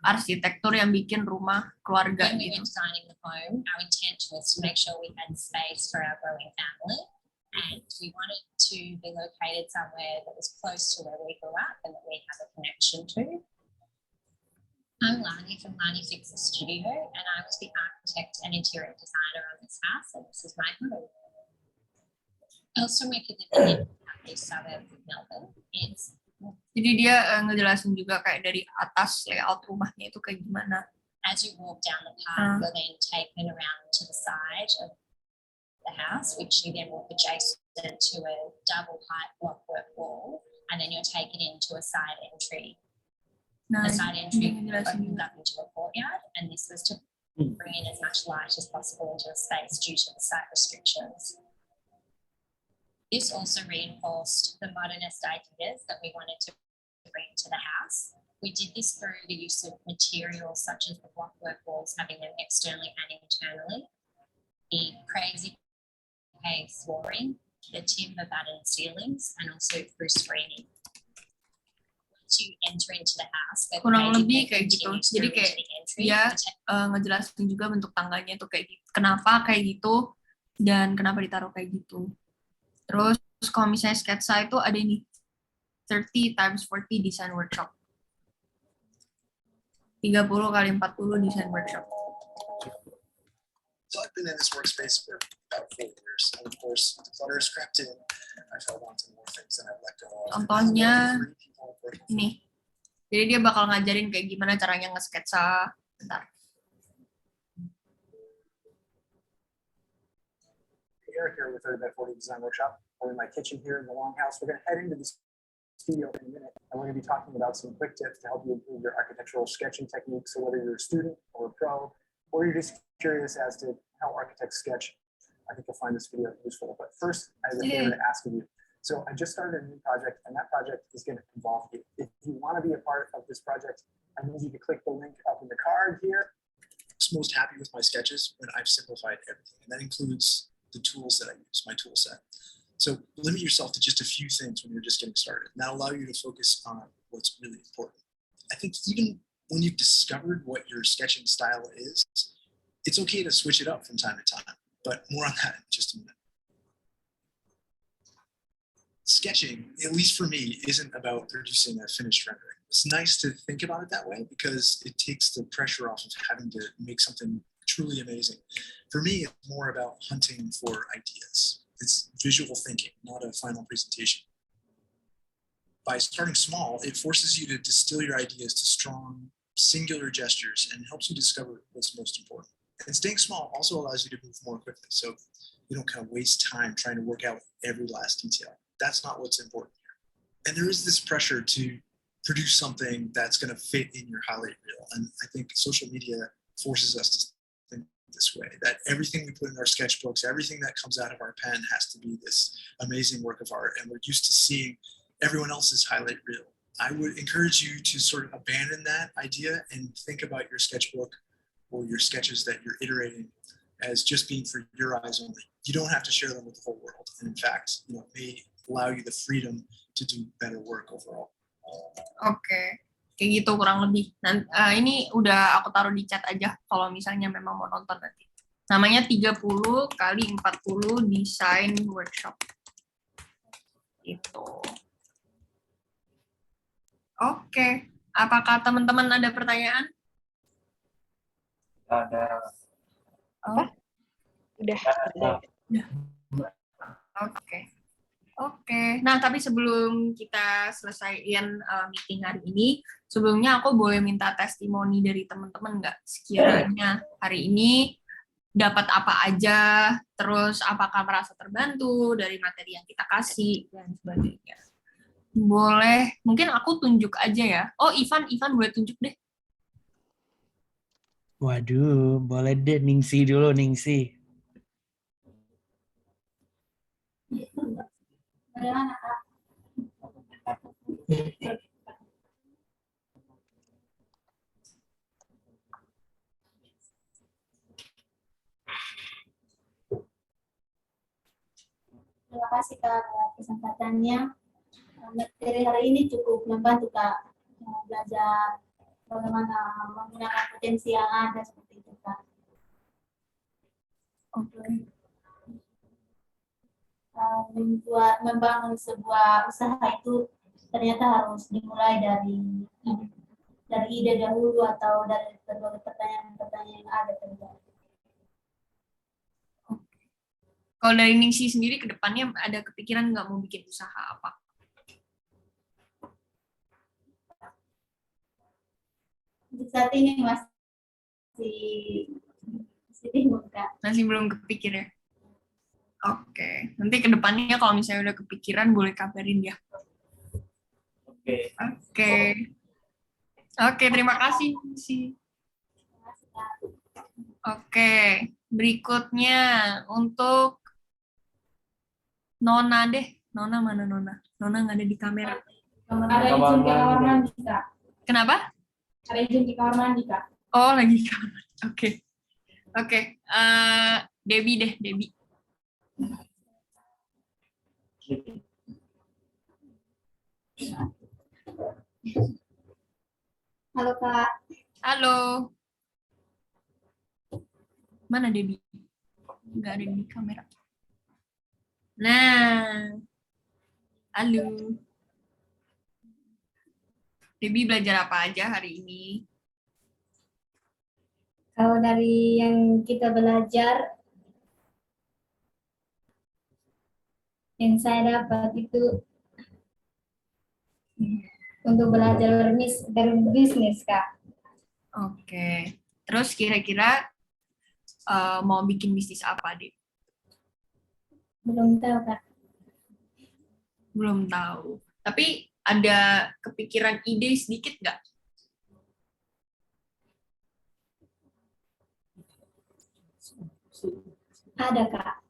arsitektur yang bikin rumah keluarga gitu. Designing the home, our intent was to make sure we had space for our growing family. And we wanted to be located somewhere that was close to where we grew up and that we have a connection to. I'm Lani from Lani Fix the Studio, and I was the architect and interior designer on this house, and this is my home. Elstonwick is in the southeast suburb of Melbourne. Jadi dia ngejelasin juga kayak dari atas layout rumahnya itu kayak gimana. As you walk down the path, you're then taken around to the side of the house, which you then walk adjacent to a double height blockwork wall, and then you're taken into a side entry. Nah, the side entry opens up into a courtyard, and this was to bring in as much light as possible into a space due to the site restrictions. This also reinforced the modernist ideas that we wanted to bring to the house. We did this through the use of materials such as the blockwork walls, having them externally and internally, the crazy paved flooring, the timber battened ceilings, and also through screening. Once you enter into the house, kurang lebih kayak gitu. Jadi kayak dia ngejelasin juga bentuk tangganya itu kayak gitu. Kenapa kayak gitu dan kenapa ditaruh kayak gitu. Terus kalau misalnya sketsa itu ada ini 30x40 design workshop. 30x40 design workshop. So I've been in this workspace for about 4 years, and of course, the clutter has crept in. I've held on to more things than I've let go of. Contohnya ini. Jadi dia bakal ngajarin kayak gimana caranya nge-sketsa. Bentar. Eric here with 30x40 Design Workshop. We're in my kitchen here in the Longhouse. We're going to head into the studio in a minute, and we're going to be talking about some quick tips to help you improve your architectural sketching techniques. So whether you're a student or a pro, or you're just curious as to how architects sketch, I think you'll find this video useful. But first, I have a favor to ask of you. So I just started a new project, and that project is going to involve you. If you want to be a part of this project, I need you to click the link up in the card here. I'm most happy with my sketches when I've simplified everything, and that includes the tools that I use, my tool set. So limit yourself to just a few things when you're just getting started, and that'll allow you to focus on what's really important. I think even when you've discovered what your sketching style is, it's okay to switch it up from time to time, but more on that in just a minute. sketching, at least for me, isn't about producing a finished rendering. It's nice to think about it that way because it takes the pressure off of having to make something truly amazing. For me, it's more about hunting for ideas. It's visual thinking, not a final presentation. By starting small, it forces you to distill your ideas to strong, singular gestures and helps you discover what's most important. And staying small also allows you to move more quickly, so you don't kind of waste time trying to work out every last detail. That's not what's important here. And there is this pressure to produce something that's going to fit in your highlight reel. And I think social media forces us to think this way, that everything we put in our sketchbooks, everything that comes out of our pen has to be this amazing work of art. And we're used to seeing everyone else's highlight reel. I would encourage you to sort of abandon that idea and think about your sketchbook or your sketches that you're iterating as just being for your eyes only. You don't have to share them with the whole world. And in fact, it may allow you the freedom to do better work overall. Oke, kayak gitu kurang lebih. Ini udah aku taruh di chat aja kalau misalnya memang mau nonton nanti. Namanya 30 kali 40 design workshop. Itu. Oke, apakah teman-teman ada pertanyaan? Ada. Apa? Udah. Oke. Nah, tapi sebelum kita selesaiin meeting hari ini, sebelumnya aku boleh minta testimoni dari teman-teman nggak? Sekiranya hari ini dapat apa aja, terus apakah merasa terbantu dari materi yang kita kasih, dan sebagainya. Boleh, mungkin aku tunjuk aja ya. Oh, Ivan boleh tunjuk deh. Waduh, boleh deh Ningsi dulu, Ningsi. Bagaimana, Kak? Terima kasih Kak atas kesempatannya. Materi hari ini cukup membantu Kak belajar bagaimana menggunakan potensi yang ada seperti itu Kak. Oke. Membangun sebuah usaha itu ternyata harus dimulai dari ide dahulu atau dari berbagai pertanyaan-pertanyaan yang ada terjadi. Kalau dari Ningsi sendiri ke depannya ada kepikiran nggak mau bikin usaha apa? Untuk saat ini masih bingung Kak. Masih belum kepikir ya? Oke, nanti ke depannya kalau misalnya udah kepikiran boleh kabarin ya. Oke, terima kasih Ningsi. Oke, berikutnya untuk Nona deh. Nona mana Nona? Nona nggak ada di kamera. Ada izin ke kamar mandi, Kak. Kenapa? Ada izin ke kamar mandi, Kak. Oh, lagi di kamar. Oke. Debbie deh, Debbie. Halo Kak. Halo. Mana Debbie? Nggak ada di kamera. Nah. Halo. Debbie belajar apa aja hari ini? Kalau dari yang kita belajar, yang saya dapat itu untuk belajar berbisnis, Kak. Oke. Terus kira-kira mau bikin bisnis apa, Dek? Belum tahu, Kak. Belum tahu. Tapi ada kepikiran ide sedikit nggak? Ada, Kak.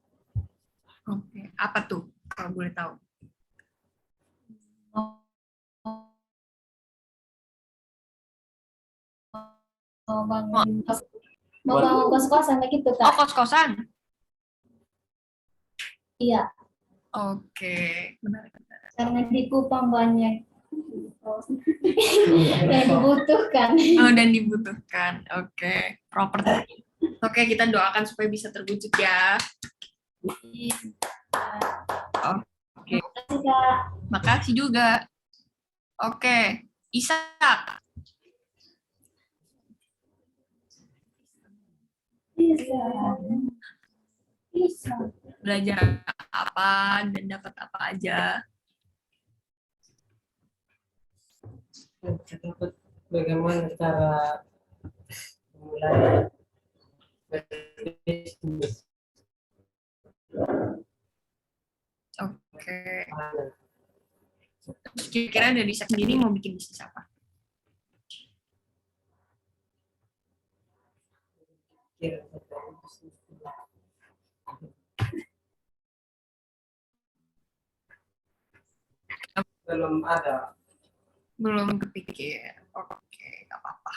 Oke. Apa tuh, kalau boleh tahu? Mau bangun kos-kosan begitu, Kak. Oh, kos-kosan? Iya. Oke. Benar. Karena di Kupang banyak yang dibutuhkan. Oh, dan dibutuhkan. Oke. Properti. Oke, kita doakan supaya bisa terwujud ya. Oke. Oke. Makasih juga. Oke, Ishak. Belajar apa dan dapat apa aja? Bagaimana cara memulai bisnis. Oke. Terus kira-kira dari Ishak sendiri mau bikin bisnis apa? Belum ada. Belum kepikir. Oke, nggak apa-apa.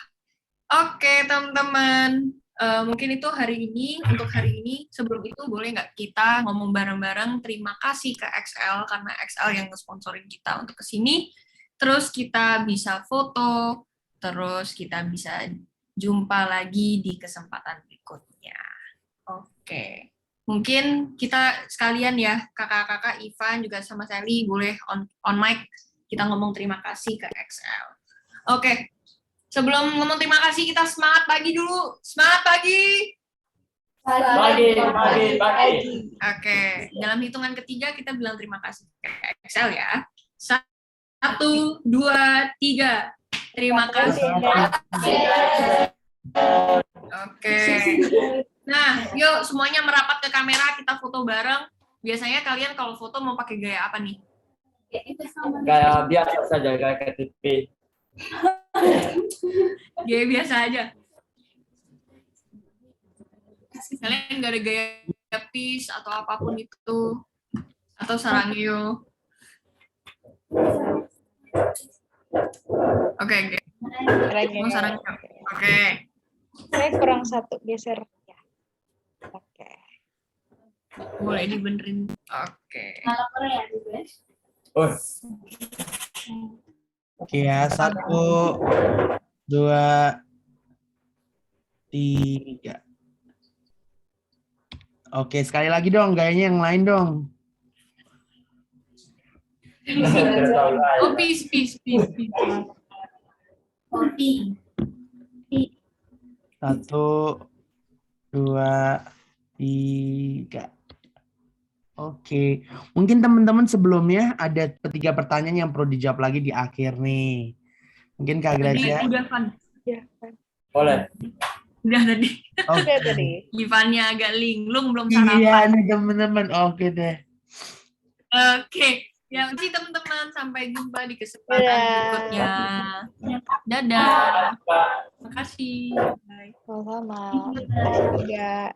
Oke, teman-teman. Mungkin itu untuk hari ini. Sebelum itu boleh nggak kita ngomong bareng-bareng terima kasih ke XL karena XL yang nge-sponsorin kita untuk kesini. Terus kita bisa foto, terus kita bisa jumpa lagi di kesempatan berikutnya. Oke. Mungkin kita sekalian ya, kakak-kakak Ivan juga sama Sally boleh on mic kita ngomong terima kasih ke XL. Oke. Sebelum ngomong terima kasih, kita semangat pagi dulu. Semangat pagi. Pagi. Oke. Dalam hitungan ketiga, kita bilang terima kasih ke XL ya. 1, 2, 3. Terima kasih. Oke. Nah, yuk semuanya merapat ke kamera, kita foto bareng. Biasanya kalian kalau foto mau pakai gaya apa nih? Kayak biasa saja, kayak ke TV. Gaya biasa aja. Kalian nggak ada gaya peace atau apapun itu, atau sarangyo. Oke. Mau sarangyo. Oke. Saya kurang satu, geser. Ya. Oke. Boleh dibenerin. Oke. Oke ya, 1, 2, 3. Oke, sekali lagi dong, gayanya yang lain dong. Oh, peace. 1, 2, 3. Oke, mungkin teman-teman sebelumnya ada 3 pertanyaan yang perlu dijawab lagi di akhir nih. Mungkin Kak Gracia. Udah, Van. Boleh. Udah tadi. Udah tadi. Ivannya agak linglung, belum Iya sarapan. nih teman-teman, oke deh. Oke. Ya, kasih teman-teman. Sampai jumpa di kesempatan berikutnya. Dadah. Makasih. Sama-sama. Terima kasih juga.